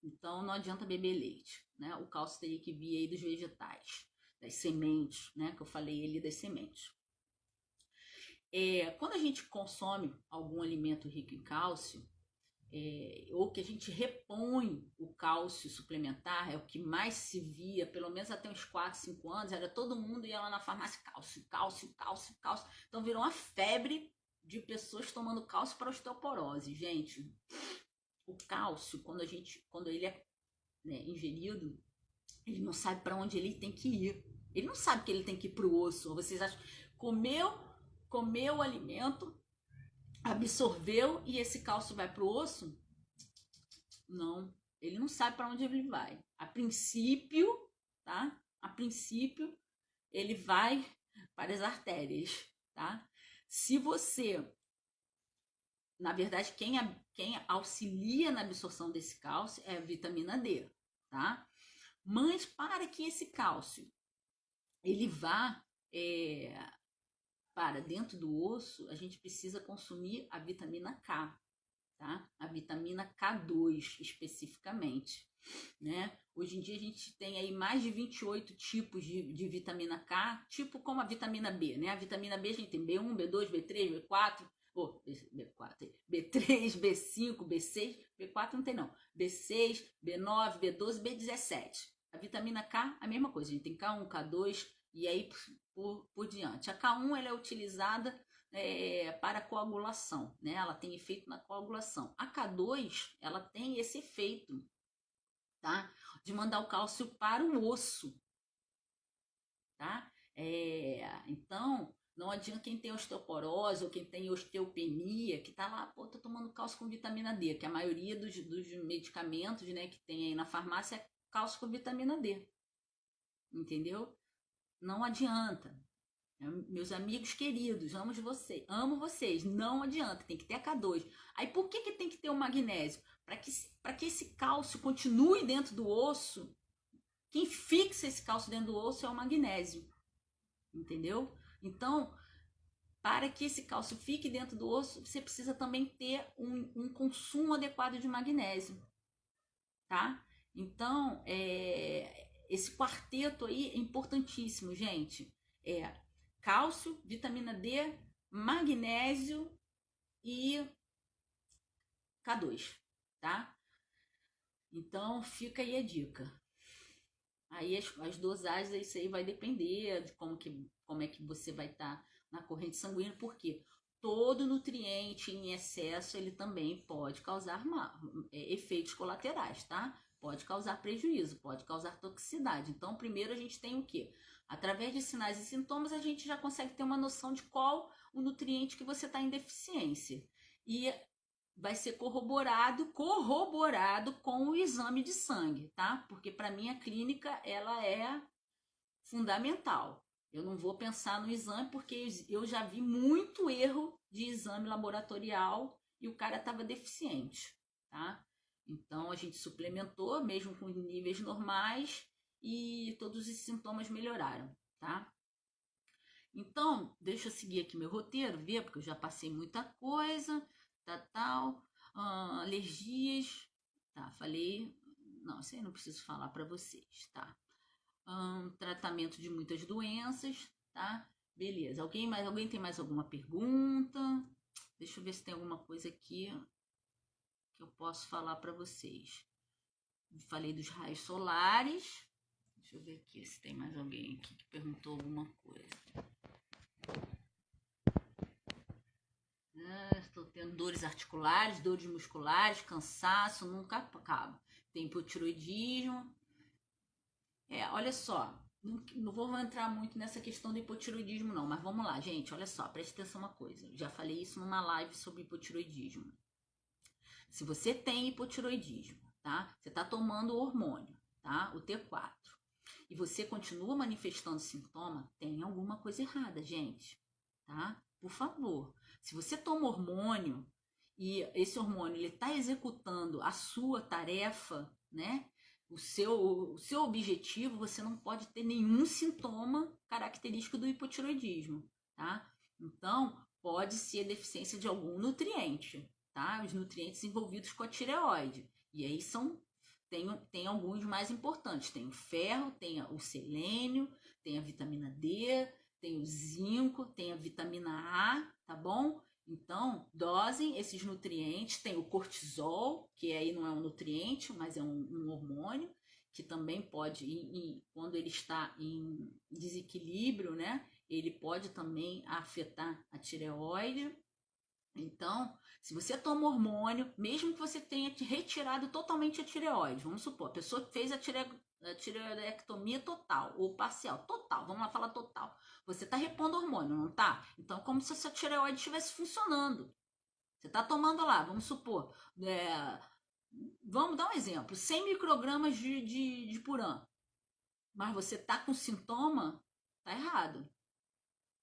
Então não adianta beber leite, né? O cálcio teria que vir aí dos vegetais, das sementes, né? Que eu falei ali das sementes. Quando a gente consome algum alimento rico em cálcio, ou que a gente repõe o cálcio suplementar, é o que mais se via, pelo menos até uns 4, 5 anos, era todo mundo ia lá na farmácia, cálcio, cálcio, cálcio, cálcio. Então virou uma febre de pessoas tomando cálcio para osteoporose. Gente, o cálcio, quando ele é ingerido, ele não sabe para onde ele tem que ir. Ele não sabe que ele tem que ir para o osso. Vocês acham? Comeu o alimento, absorveu e esse cálcio vai para o osso? Não. Ele não sabe para onde ele vai. A princípio, tá? A princípio, ele vai para as artérias, tá? Se você, na verdade, quem auxilia na absorção desse cálcio é a vitamina D, tá? Mas para que esse cálcio ele vá para dentro do osso, a gente precisa consumir a vitamina K, tá? A vitamina K2 especificamente, né? Hoje em dia a gente tem aí mais de 28 tipos de vitamina K, tipo como a vitamina B, né? A vitamina B a gente tem B1, B2, B3, B4, B4, B3, B5, B6, B4 não tem não, B6, B9, B12, B17. A vitamina K, a mesma coisa, a gente tem K1, K2 e aí por diante. A K1 ela é utilizada para coagulação, né? Ela tem efeito na coagulação. A K2 ela tem esse efeito, tá? De mandar o cálcio para o osso, tá? Então não adianta quem tem osteoporose ou quem tem osteopenia, que tá lá, pô, tô tomando cálcio com vitamina D, que a maioria dos medicamentos, né, que tem aí na farmácia é cálcio com vitamina D. Entendeu? Não adianta. Meus amigos queridos, amo vocês, não adianta, tem que ter a K2. Aí por que tem que ter o magnésio? Para que esse cálcio continue dentro do osso, quem fixa esse cálcio dentro do osso é o magnésio, entendeu? Então, para que esse cálcio fique dentro do osso, você precisa também ter um consumo adequado de magnésio, tá? Então, esse quarteto aí é importantíssimo, gente. Cálcio, vitamina D, magnésio e K2, tá? Então fica aí a dica. Aí as dosagens, isso aí vai depender de como é que você vai estar na corrente sanguínea, porque todo nutriente em excesso ele também pode causar efeitos colaterais, tá? pode causar prejuízo, pode causar toxicidade. Então, primeiro a gente tem o quê? Através de sinais e sintomas, a gente já consegue ter uma noção de qual o nutriente que você está em deficiência. E vai ser corroborado com o exame de sangue, tá? Porque para mim a clínica, ela é fundamental. Eu não vou pensar no exame porque eu já vi muito erro de exame laboratorial e o cara estava deficiente, tá? Então a gente suplementou mesmo com níveis normais e todos os sintomas melhoraram, tá? Então, deixa eu seguir aqui meu roteiro, ver, porque eu já passei muita coisa, tal, alergias, tá, falei, não, isso aí não preciso falar para vocês, tá? Tratamento de muitas doenças, tá? Beleza. Alguém tem mais alguma pergunta? Deixa eu ver se tem alguma coisa aqui que eu posso falar para vocês. Falei dos raios solares. Deixa eu ver aqui se tem mais alguém aqui que perguntou alguma coisa. Estou tendo dores articulares, dores musculares, cansaço, nunca acaba. Tem hipotiroidismo. Olha só, não vou entrar muito nessa questão do hipotiroidismo não, mas vamos lá, gente, olha só, preste atenção uma coisa. Já falei isso numa live sobre hipotiroidismo. Se você tem hipotiroidismo, tá? Você está tomando o hormônio, tá? O T4. E você continua manifestando sintoma, tem alguma coisa errada, gente, tá? Por favor. Se você toma hormônio e esse hormônio ele está executando a sua tarefa, né? O seu objetivo, você não pode ter nenhum sintoma característico do hipotiroidismo, tá? Então, pode ser deficiência de algum nutriente, tá? Os nutrientes envolvidos com a tireoide. E aí tem alguns mais importantes. Tem o ferro, tem o selênio, tem a vitamina D, tem o zinco, tem a vitamina A, tá bom? Então, dosem esses nutrientes. Tem o cortisol, que aí não é um nutriente, mas é um hormônio, que também pode, quando ele está em desequilíbrio, né? Ele pode também afetar a tireoide. Então, se você toma hormônio, mesmo que você tenha retirado totalmente a tireoide, vamos supor, a pessoa fez a tireoidectomia total ou parcial, total, vamos lá falar total. Você está repondo hormônio, não tá? Então, como se a sua tireoide estivesse funcionando. Você está tomando lá, vamos supor, vamos dar um exemplo, 100 microgramas de Puran, mas você está com sintoma, tá errado.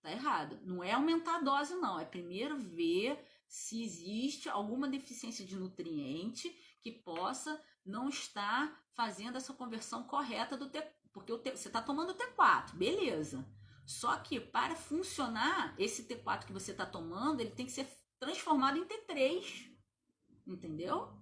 Tá errado. Não é aumentar a dose, não. É primeiro ver se existe alguma deficiência de nutriente que possa não estar fazendo essa conversão correta do T, porque você está tomando o T4, beleza. Só que para funcionar, esse T4 que você está tomando, ele tem que ser transformado em T3, entendeu?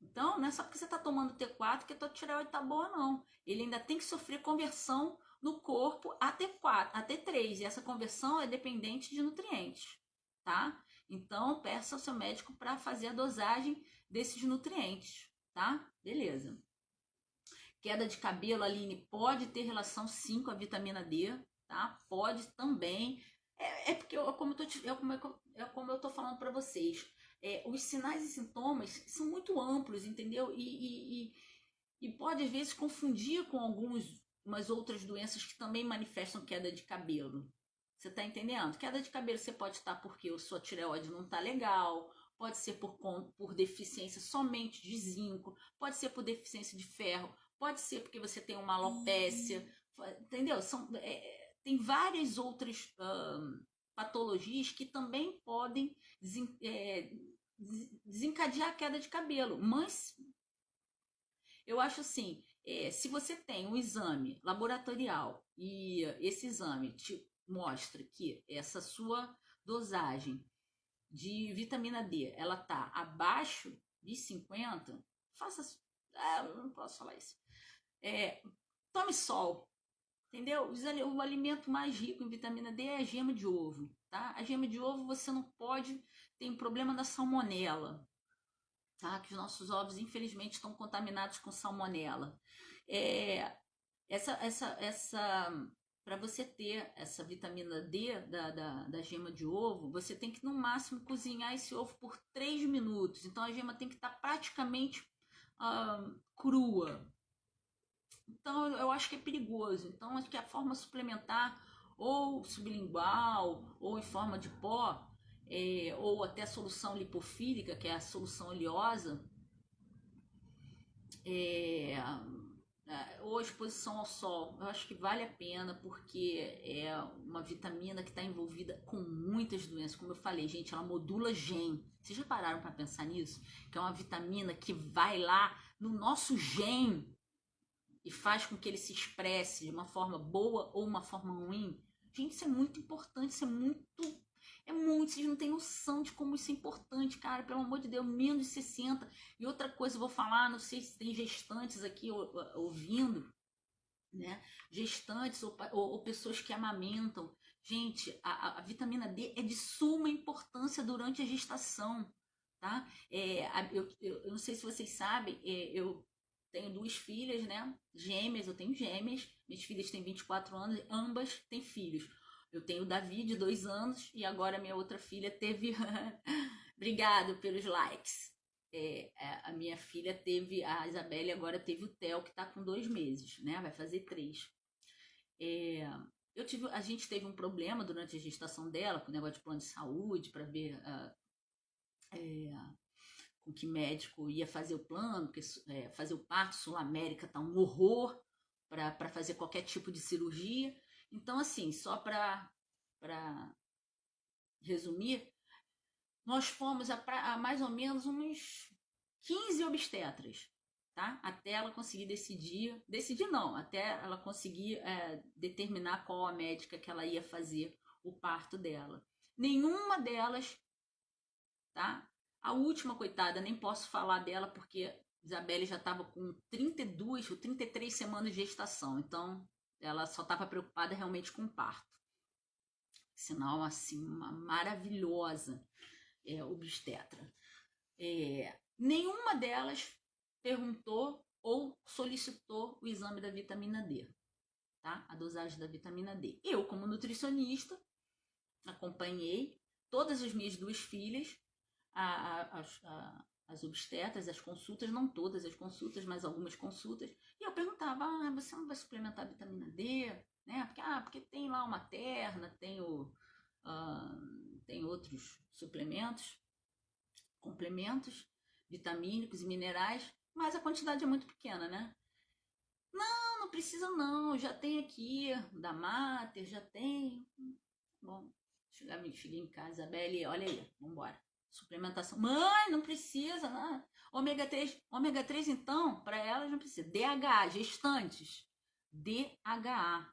Então, não é só porque você está tomando T4 que a tua tireoide está boa, não. Ele ainda tem que sofrer conversão no corpo a T4, a T3. E essa conversão é dependente de nutrientes, tá? Então, peça ao seu médico para fazer a dosagem desses nutrientes, tá? Beleza. Queda de cabelo, Aline, pode ter relação sim com a vitamina D, tá? Pode também. Porque como eu tô falando para vocês, os sinais e sintomas são muito amplos, entendeu? E pode às vezes confundir com umas outras doenças que também manifestam queda de cabelo. Você tá entendendo? Queda de cabelo você pode estar porque a sua tireoide não tá legal, pode ser por deficiência somente de zinco, pode ser por deficiência de ferro, pode ser porque você tem uma alopécia, entendeu? Tem várias outras patologias que também podem desencadear a queda de cabelo, mas eu acho assim, se você tem um exame laboratorial e esse exame te mostra que essa sua dosagem de vitamina D, ela tá abaixo de 50, faça, eu não posso falar isso, tome sol, entendeu? O alimento mais rico em vitamina D é a gema de ovo, tá? A gema de ovo você não pode, tem problema da salmonela, tá? Que os nossos ovos, infelizmente, estão contaminados com salmonela. Para você ter essa vitamina D da gema de ovo, você tem que, no máximo, cozinhar esse ovo por 3 minutos. Então, a gema tem que estar praticamente crua. Então, eu acho que é perigoso. Então, acho que a forma suplementar, ou sublingual, ou em forma de pó, ou até a solução lipofílica, que é a solução oleosa, é, ou a exposição ao sol, eu acho que vale a pena porque é uma vitamina que está envolvida com muitas doenças. Como eu falei, gente, ela modula gene. Vocês já pararam para pensar nisso? Que é uma vitamina que vai lá no nosso gene e faz com que ele se expresse de uma forma boa ou uma forma ruim. Gente, isso é muito importante, isso é muito, vocês não têm noção de como isso é importante, cara, pelo amor de Deus, menos de 60. E outra coisa, eu vou falar, não sei se tem gestantes aqui ouvindo, né? Gestantes ou pessoas que amamentam. Gente, a vitamina D é de suma importância durante a gestação, tá? Eu não sei se vocês sabem, eu tenho duas filhas, né? Gêmeas, eu tenho gêmeas. Minhas filhas têm 24 anos, ambas têm filhos. Eu tenho o Davi, de 2 anos, e agora minha outra filha teve. Obrigado pelos likes. A minha filha teve, a Isabelle agora teve o Theo, que está com 2 meses, né? Vai fazer 3. A gente teve um problema durante a gestação dela, com o negócio de plano de saúde, para ver com que médico ia fazer o plano, porque fazer o parto Sul América tá um horror para fazer qualquer tipo de cirurgia. Então, assim, só para resumir, nós fomos a mais ou menos uns 15 obstetras, tá? Até ela conseguir decidir não, até ela conseguir determinar qual a médica que ela ia fazer o parto dela. Nenhuma delas, tá? A última, coitada, nem posso falar dela porque Isabelle já estava com 32 ou 33 semanas de gestação, então ela só estava preocupada realmente com o parto. Sinal, assim, uma maravilhosa obstetra. Nenhuma delas perguntou ou solicitou o exame da vitamina D, tá? A dosagem da vitamina D. Eu, como nutricionista, acompanhei todas as minhas duas filhas, as obstetras, as consultas, não todas as consultas, mas algumas consultas, e eu perguntava, você não vai suplementar a vitamina D? Né? Porque tem lá uma materna, tem outros suplementos, complementos vitamínicos e minerais, mas a quantidade é muito pequena, né? Não precisa não, já tem aqui da Mater, já tem. Bom, cheguei em casa, Isabelle, olha aí, vambora. Suplementação. Mãe, não precisa, não. Ômega 3 então, para elas não precisa. DHA, gestantes. DHA,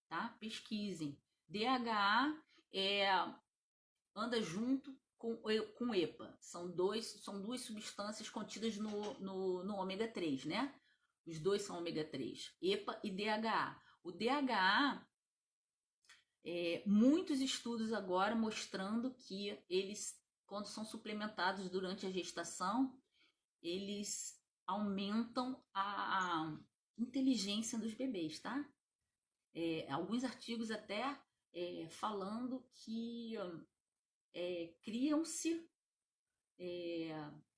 tá? Pesquisem. DHA anda junto com EPA. São duas substâncias contidas no ômega 3, né? Os dois são ômega 3, EPA e DHA. O DHA, muitos estudos agora mostrando que eles, quando são suplementados durante a gestação, eles aumentam a inteligência dos bebês, tá? Alguns artigos até falando que criam-se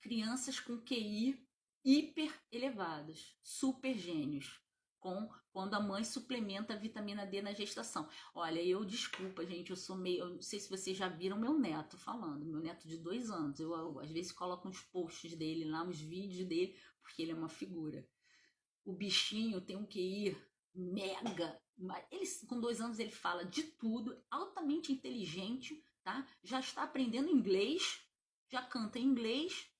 crianças com QI hiper elevados, super gênios, quando a mãe suplementa a vitamina D na gestação. Olha, desculpa, gente, eu não sei se vocês já viram meu neto falando, meu neto de 2 anos, eu às vezes coloco uns posts dele lá, uns vídeos dele, porque ele é uma figura. O bichinho tem um QI mega, ele, com 2 anos ele fala de tudo, altamente inteligente, tá? Já está aprendendo inglês, já canta em inglês,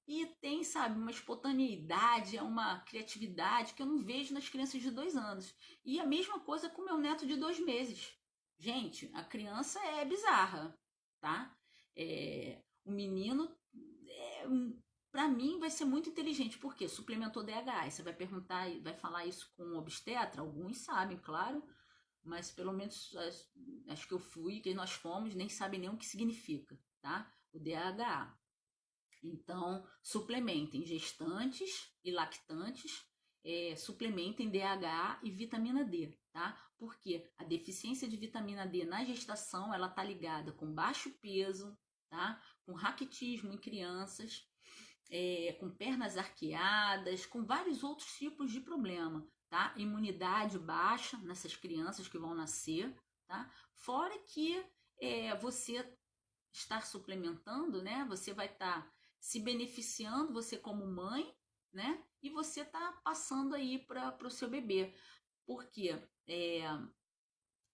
e tem, sabe, uma espontaneidade, uma criatividade que eu não vejo nas crianças de 2 anos. E a mesma coisa com meu neto de 2 meses. Gente, a criança é bizarra, tá? O menino, para mim, vai ser muito inteligente. Por quê? Suplementou DHA. Você vai perguntar, vai falar isso com um obstetra? Alguns sabem, claro, mas pelo menos acho que eu fui, que nós fomos, nem sabem nem o que significa, tá? O DHA. Então, suplementem gestantes e lactantes, suplementem DHA e vitamina D, tá? Porque a deficiência de vitamina D na gestação, ela tá ligada com baixo peso, tá? Com raquitismo em crianças, com pernas arqueadas, com vários outros tipos de problema, tá? Imunidade baixa nessas crianças que vão nascer, tá? Fora que você estar suplementando, né? Você vai estar se beneficiando, você como mãe, né? E você tá passando aí para o seu bebê. Porque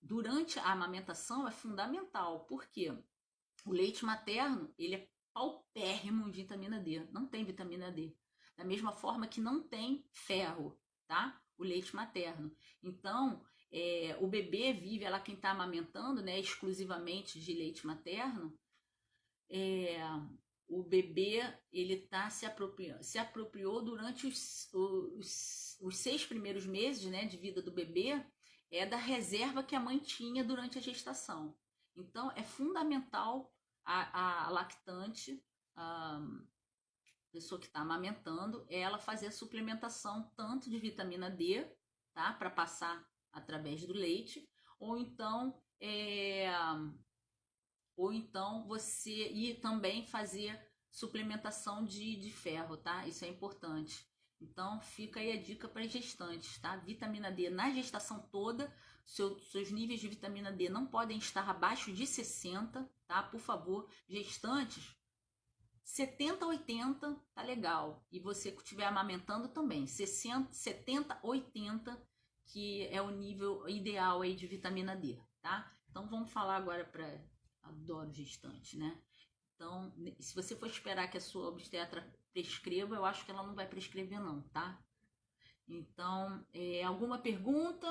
durante a amamentação é fundamental, porque o leite materno, ele é paupérrimo em vitamina D, não tem vitamina D. Da mesma forma que não tem ferro, tá? O leite materno. Então, o bebê vive, ela quem está amamentando, né, exclusivamente de leite materno, o bebê ele tá se apropriou durante os 6 primeiros meses, né, de vida do bebê, da reserva que a mãe tinha durante a gestação. Então é fundamental a lactante, a pessoa que está amamentando, ela fazer a suplementação tanto de vitamina D, tá, para passar através do leite, ou então você ir também fazer suplementação de ferro, tá? Isso é importante. Então fica aí a dica para gestantes, tá? Vitamina D na gestação toda, seus níveis de vitamina D não podem estar abaixo de 60, tá? Por favor, gestantes, 70, 80 tá legal. E você que estiver amamentando também, 60, 70, 80, que é o nível ideal aí de vitamina D, tá? Então vamos falar agora para adoro gestante, né? Então, se você for esperar que a sua obstetra prescreva, eu acho que ela não vai prescrever não, tá? Então, alguma pergunta?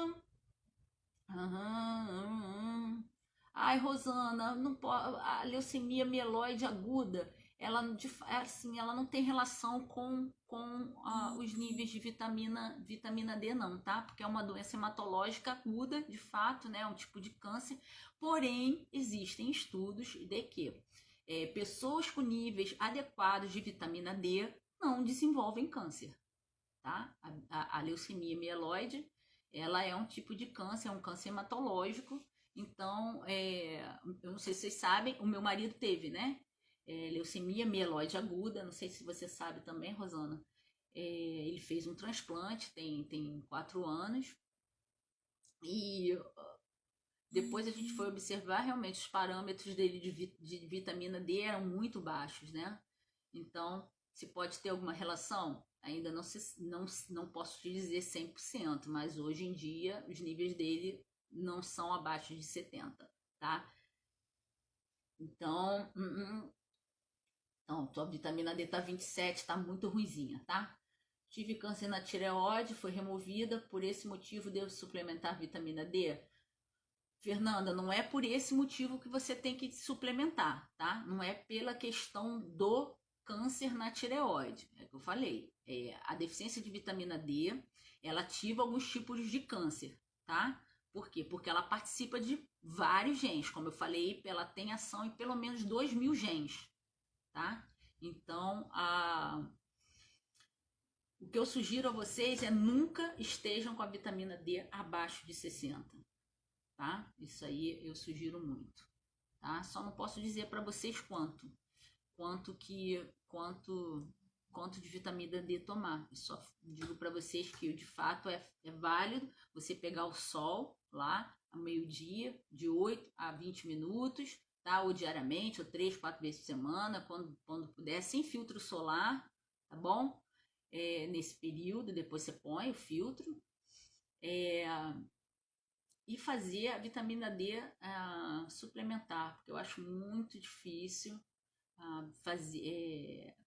Ai, Rosana, não pode, a leucemia mieloide aguda, ela, assim, ela não tem relação com os níveis de vitamina D, não, tá? Porque é uma doença hematológica aguda, de fato, né? É um tipo de câncer. Porém, existem estudos de que pessoas com níveis adequados de vitamina D não desenvolvem câncer, tá? A leucemia mieloide, ela é um tipo de câncer, é um câncer hematológico. Então, eu não sei se vocês sabem, o meu marido teve, né? Leucemia mieloide aguda, não sei se você sabe também, Rosana. Ele fez um transplante, tem 4 anos. E depois a gente foi observar, realmente os parâmetros dele de vitamina D eram muito baixos, né? Então, se pode ter alguma relação? Ainda não posso te dizer 100%, mas hoje em dia os níveis dele não são abaixo de 70, tá? Então, então tua vitamina D tá 27, tá muito ruizinha, tá? Tive câncer na tireoide, foi removida, por esse motivo devo suplementar vitamina D? Fernanda, não é por esse motivo que você tem que suplementar, tá? Não é pela questão do câncer na tireoide, é o que eu falei. A deficiência de vitamina D, ela ativa alguns tipos de câncer, tá? Por quê? Porque ela participa de vários genes, como eu falei, ela tem ação em pelo menos 2.000 genes, tá? Então, o que eu sugiro a vocês é nunca estejam com a vitamina D abaixo de 60. Tá? Isso aí eu sugiro muito, tá? Só não posso dizer para vocês quanto de vitamina D tomar. Eu só digo para vocês que de fato é válido você pegar o sol lá ao meio-dia, de 8 a 20 minutos, tá? Ou diariamente, ou 3, 4 vezes por semana, quando puder, sem filtro solar, tá bom? Nesse período, depois você põe o filtro. E fazer a vitamina D suplementar, porque eu acho muito difícil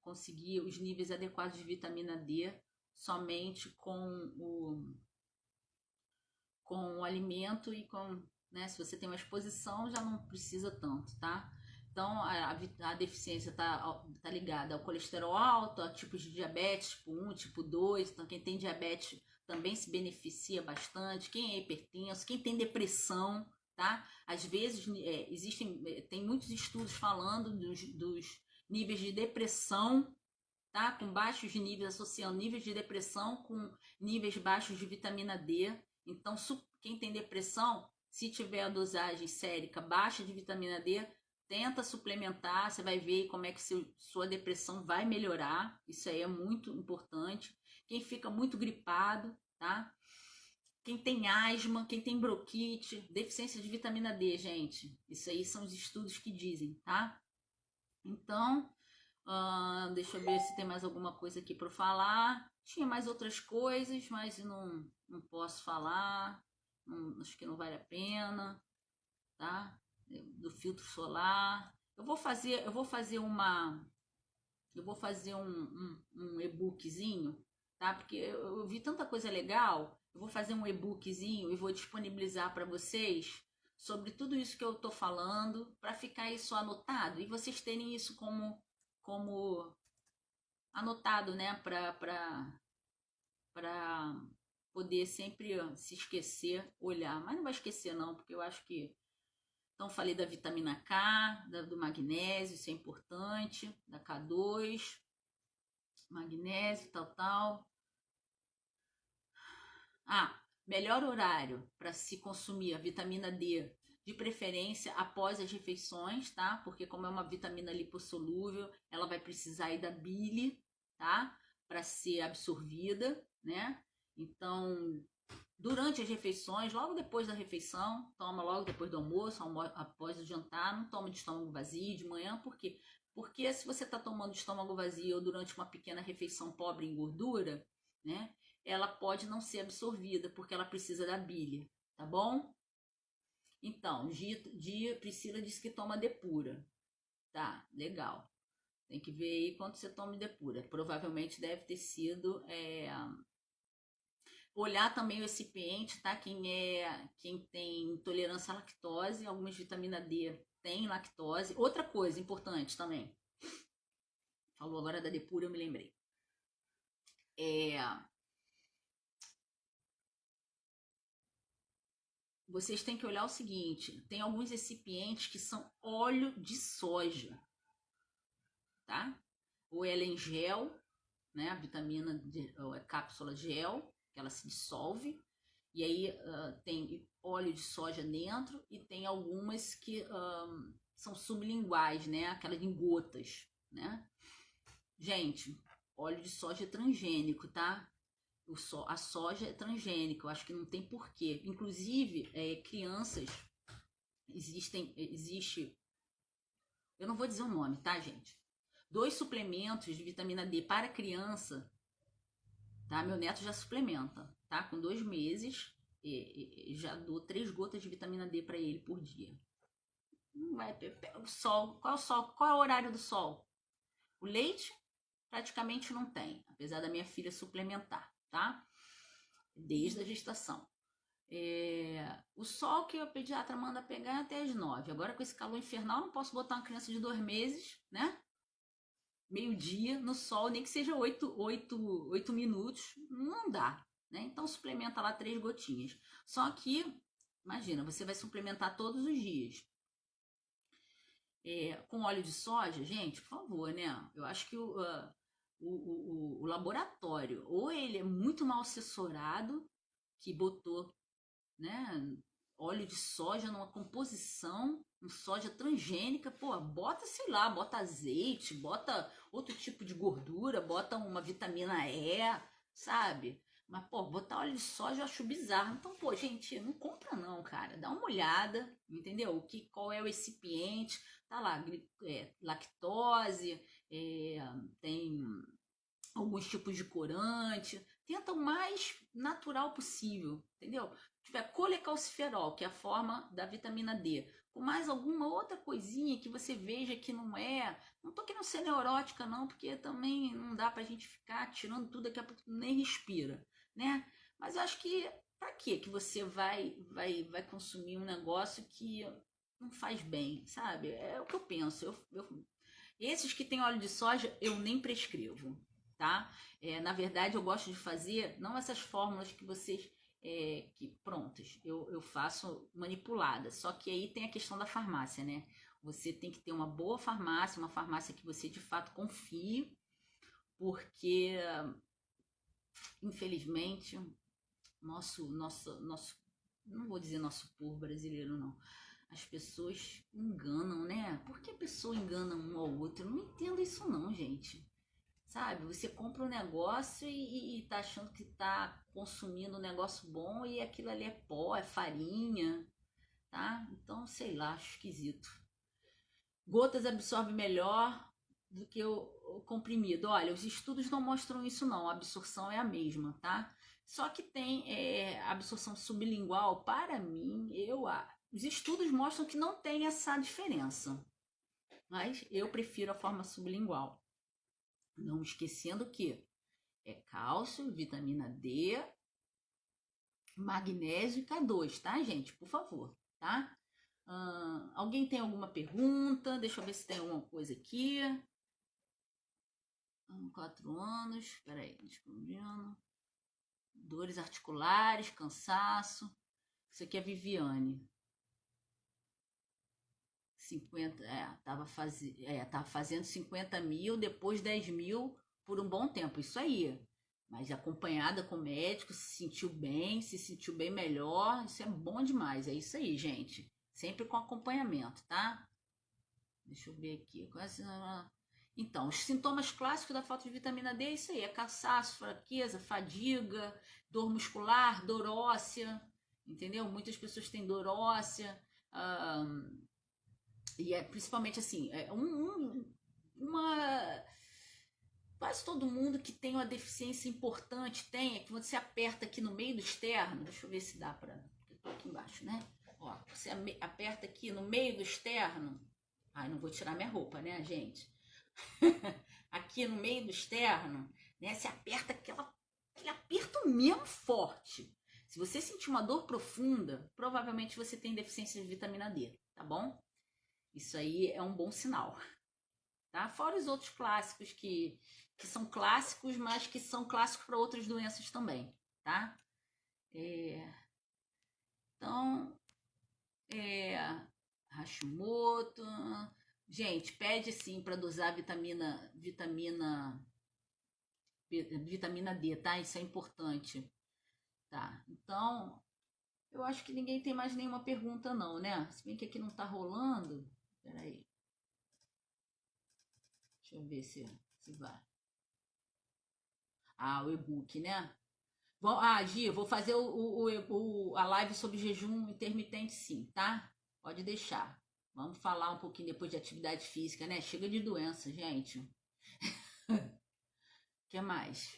conseguir os níveis adequados de vitamina D somente com o alimento e com, né, se você tem uma exposição já não precisa tanto, tá? Então a deficiência tá ligada ao colesterol alto, a tipos de diabetes, tipo 1, tipo 2, então quem tem diabetes também se beneficia bastante, quem é hipertenso, quem tem depressão, tá? Às vezes tem muitos estudos falando dos níveis de depressão, tá? Com baixos níveis, associando níveis de depressão com níveis baixos de vitamina D. Então, quem tem depressão, se tiver a dosagem sérica baixa de vitamina D, tenta suplementar, você vai ver como é que sua depressão vai melhorar. Isso aí é muito importante. Quem fica muito gripado, tá? Quem tem asma, quem tem bronquite, deficiência de vitamina D, gente. Isso aí são os estudos que dizem, tá? Então, deixa eu ver se tem mais alguma coisa aqui para falar. Tinha mais outras coisas, mas não posso falar. Acho que não vale a pena, tá? Do filtro solar. Eu vou fazer um e-bookzinho, tá? Porque eu vi tanta coisa legal. Eu vou fazer um e-bookzinho e vou disponibilizar para vocês sobre tudo isso que eu tô falando, para ficar isso anotado e vocês terem isso como anotado, né? Para poder sempre se esquecer, olhar. Mas não vai esquecer não, porque eu acho que então, falei da vitamina K, do magnésio, isso é importante, da K2, magnésio, tal. Melhor horário para se consumir a vitamina D, de preferência após as refeições, tá? Porque como é uma vitamina lipossolúvel, ela vai precisar aí da bile, tá? Para ser absorvida, né? Então, durante as refeições, logo depois da refeição, toma logo depois do almoço, após o jantar, não toma de estômago vazio de manhã, por quê? Porque se você está tomando de estômago vazio ou durante uma pequena refeição pobre em gordura, né, ela pode não ser absorvida, porque ela precisa da bile, tá bom? Então, Priscila disse que toma Depura. Tá, legal. Tem que ver aí quanto você toma Depura. Provavelmente deve ter sido olhar também o recipiente, tá? Quem tem intolerância à lactose, algumas vitamina D tem lactose. Outra coisa importante também. Falou agora da Depura, eu me lembrei. Vocês têm que olhar o seguinte, tem alguns recipientes que são óleo de soja, tá? Ou ela é em gel, né? A vitamina, ou é cápsula gel, que ela se dissolve, e aí tem óleo de soja dentro e tem algumas que são sublinguais, né? Aquelas em gotas, né? Gente, óleo de soja é transgênico, tá? A soja é transgênica, eu acho que não tem porquê. Inclusive, crianças, existe, eu não vou dizer o nome, tá, gente? 2 suplementos de vitamina D para criança, tá? Meu neto já suplementa, tá? Com 2 meses, já dou 3 gotas de vitamina D para ele por dia. Não vai, o sol, qual é o sol? Qual é o horário do sol? O leite praticamente não tem, apesar da minha filha suplementar, tá? Desde a gestação. O sol que o pediatra manda pegar é até as 9. Agora com esse calor infernal, não posso botar uma criança de 2 meses, né? Meio-dia no sol, nem que seja 8 minutos, não dá, né? Então suplementa lá 3 gotinhas. Só que, imagina, você vai suplementar todos os dias. Com óleo de soja, gente, por favor, né? Eu acho que o laboratório, ou ele é muito mal assessorado, que botou, né, óleo de soja numa composição, soja transgênica, pô, bota, sei lá, bota azeite, bota outro tipo de gordura, bota uma vitamina E, sabe? Mas, pô, botar óleo de soja eu acho bizarro. Então, pô, gente, não compra não, cara. Dá uma olhada, entendeu? Qual é o recipiente, tá lá, lactose, tem alguns tipos de corante. Tenta o mais natural possível, entendeu? Se tiver colecalciferol, que é a forma da vitamina D, com mais alguma outra coisinha que você veja que não é. Não tô querendo ser neurótica, não, porque também não dá pra gente ficar tirando tudo, daqui a pouco nem respira, né? Mas eu acho que pra que você vai consumir um negócio que não faz bem, sabe? É o que eu penso. Esses que tem óleo de soja eu nem prescrevo, tá? Na verdade, eu gosto de fazer, não essas fórmulas que vocês, que prontas, eu faço manipuladas, só que aí tem a questão da farmácia, né? Você tem que ter uma boa farmácia, uma farmácia que você de fato confie, porque, infelizmente, nosso, não vou dizer nosso povo brasileiro, não, as pessoas enganam, né? Por que a pessoa engana um ao outro? Eu não entendo isso não, gente. Sabe, você compra um negócio e tá achando que tá consumindo um negócio bom e aquilo ali é pó, é farinha, tá? Então, sei lá, acho esquisito. Gotas absorve melhor do que o comprimido. Olha, os estudos não mostram isso não, a absorção é a mesma, tá? Só que tem absorção sublingual, para mim, os estudos mostram que não tem essa diferença, mas eu prefiro a forma sublingual. Não esquecendo que é cálcio, vitamina D, magnésio e K2, tá, gente? Por favor, tá? Alguém tem alguma pergunta? Deixa eu ver se tem alguma coisa aqui. 4 anos, peraí, descobrindo. Dores articulares, cansaço. Isso aqui é Viviane. 50, tava fazendo 50 mil, depois 10 mil por um bom tempo. Isso aí. Mas acompanhada com o médico, se sentiu bem melhor. Isso é bom demais. É isso aí, gente. Sempre com acompanhamento, tá? Deixa eu ver aqui. Quase. Então, os sintomas clássicos da falta de vitamina D é isso aí: é cansaço, fraqueza, fadiga, dor muscular, dor óssea, entendeu? Muitas pessoas têm dor óssea, e é principalmente assim, uma. Quase todo mundo que tem uma deficiência importante tem, é que você aperta aqui no meio do externo, deixa eu ver se dá pra. Eu tô aqui embaixo, né? Ó, você aperta aqui no meio do externo. Ai, não vou tirar minha roupa, né, gente? Aqui no meio do externo, né? Você aperta aquele aperto mesmo forte. Se você sentir uma dor profunda, provavelmente você tem deficiência de vitamina D, tá bom? Isso aí é um bom sinal, tá? Fora os outros clássicos que são clássicos, mas que são clássicos para outras doenças também, tá? Então, Hashimoto. Gente, pede sim para dosar vitamina D, tá? Isso é importante, tá? Então, eu acho que ninguém tem mais nenhuma pergunta não, né? Se bem que aqui não tá rolando. Peraí. Deixa eu ver se vai. O e-book, né? Gi, vou fazer a live sobre jejum intermitente sim, tá? Pode deixar. Vamos falar um pouquinho depois de atividade física, né? Chega de doença, gente. O que mais?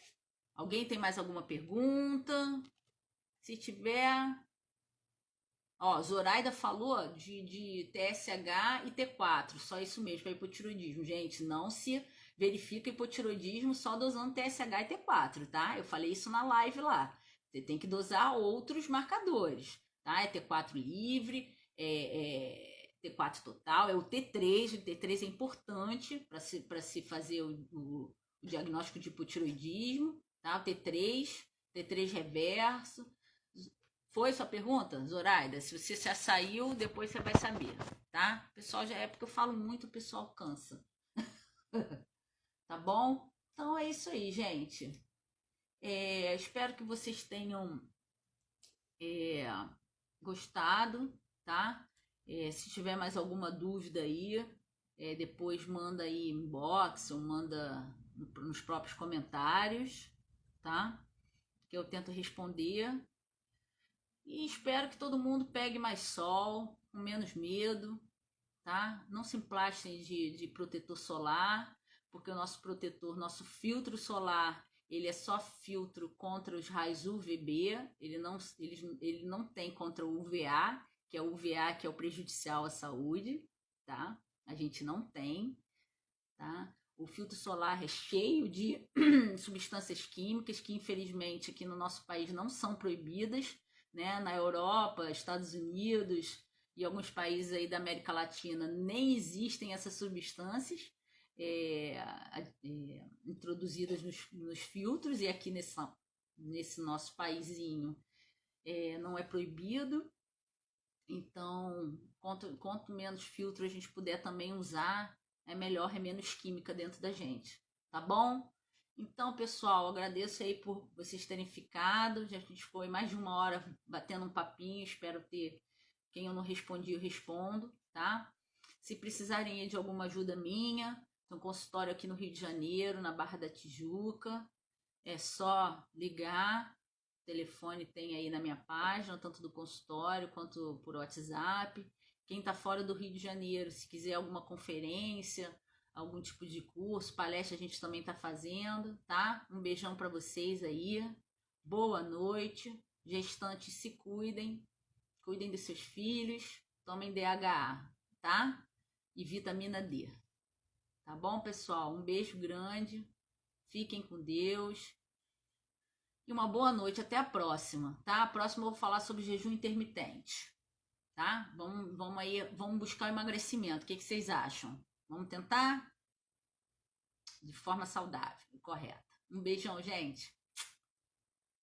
Alguém tem mais alguma pergunta? Se tiver... Ó, Zoraida falou de TSH e T4, só isso mesmo para hipotiroidismo. Gente, não se verifica hipotiroidismo só dosando TSH e T4, tá? Eu falei isso na live lá. Você tem que dosar outros marcadores, tá? É T4 livre, T4 total, é o T3. O T3 é importante para se fazer o diagnóstico de hipotiroidismo, tá? O T3 reverso. Foi sua pergunta, Zoraida? Se você já saiu, depois você vai saber, tá? O pessoal já é porque eu falo muito, o pessoal cansa. Tá bom? Então é isso aí, gente. Espero que vocês tenham gostado, tá? Se tiver mais alguma dúvida aí, depois manda aí inbox ou manda nos próprios comentários, tá? Que eu tento responder. E espero que todo mundo pegue mais sol, com menos medo, tá? Não se emplastem de protetor solar, porque o nosso protetor, nosso filtro solar, ele é só filtro contra os raios UVB, ele não tem contra o UVA, que é o UVA que é o prejudicial à saúde, tá? A gente não tem, tá? O filtro solar é cheio de substâncias químicas que, infelizmente, aqui no nosso país não são proibidas, né? Na Europa, Estados Unidos e alguns países aí da América Latina nem existem essas substâncias introduzidas nos filtros, e aqui nesse nosso paísinho não é proibido. Então, quanto menos filtro a gente puder também usar, é melhor, é menos química dentro da gente, tá bom? Então, pessoal, agradeço aí por vocês terem ficado. Já a gente foi mais de 1 hora batendo um papinho, espero ter Quem eu não respondi, eu respondo, tá? Se precisarem de alguma ajuda minha, tem um consultório aqui no Rio de Janeiro, na Barra da Tijuca. É só ligar. O telefone tem aí na minha página, tanto do consultório quanto por WhatsApp. Quem está fora do Rio de Janeiro, se quiser alguma conferência, algum tipo de curso, palestra, a gente também está fazendo, tá? Um beijão para vocês aí. Boa noite. Gestantes, se cuidem. Cuidem dos seus filhos. Tomem DHA, tá? E vitamina D. Tá bom, pessoal? Um beijo grande. Fiquem com Deus. E uma boa noite. Até a próxima, tá? A próxima eu vou falar sobre jejum intermitente, tá? Vamos aí, vamos buscar o emagrecimento. O que vocês acham? Vamos tentar? De forma saudável e correta. Um beijão, gente.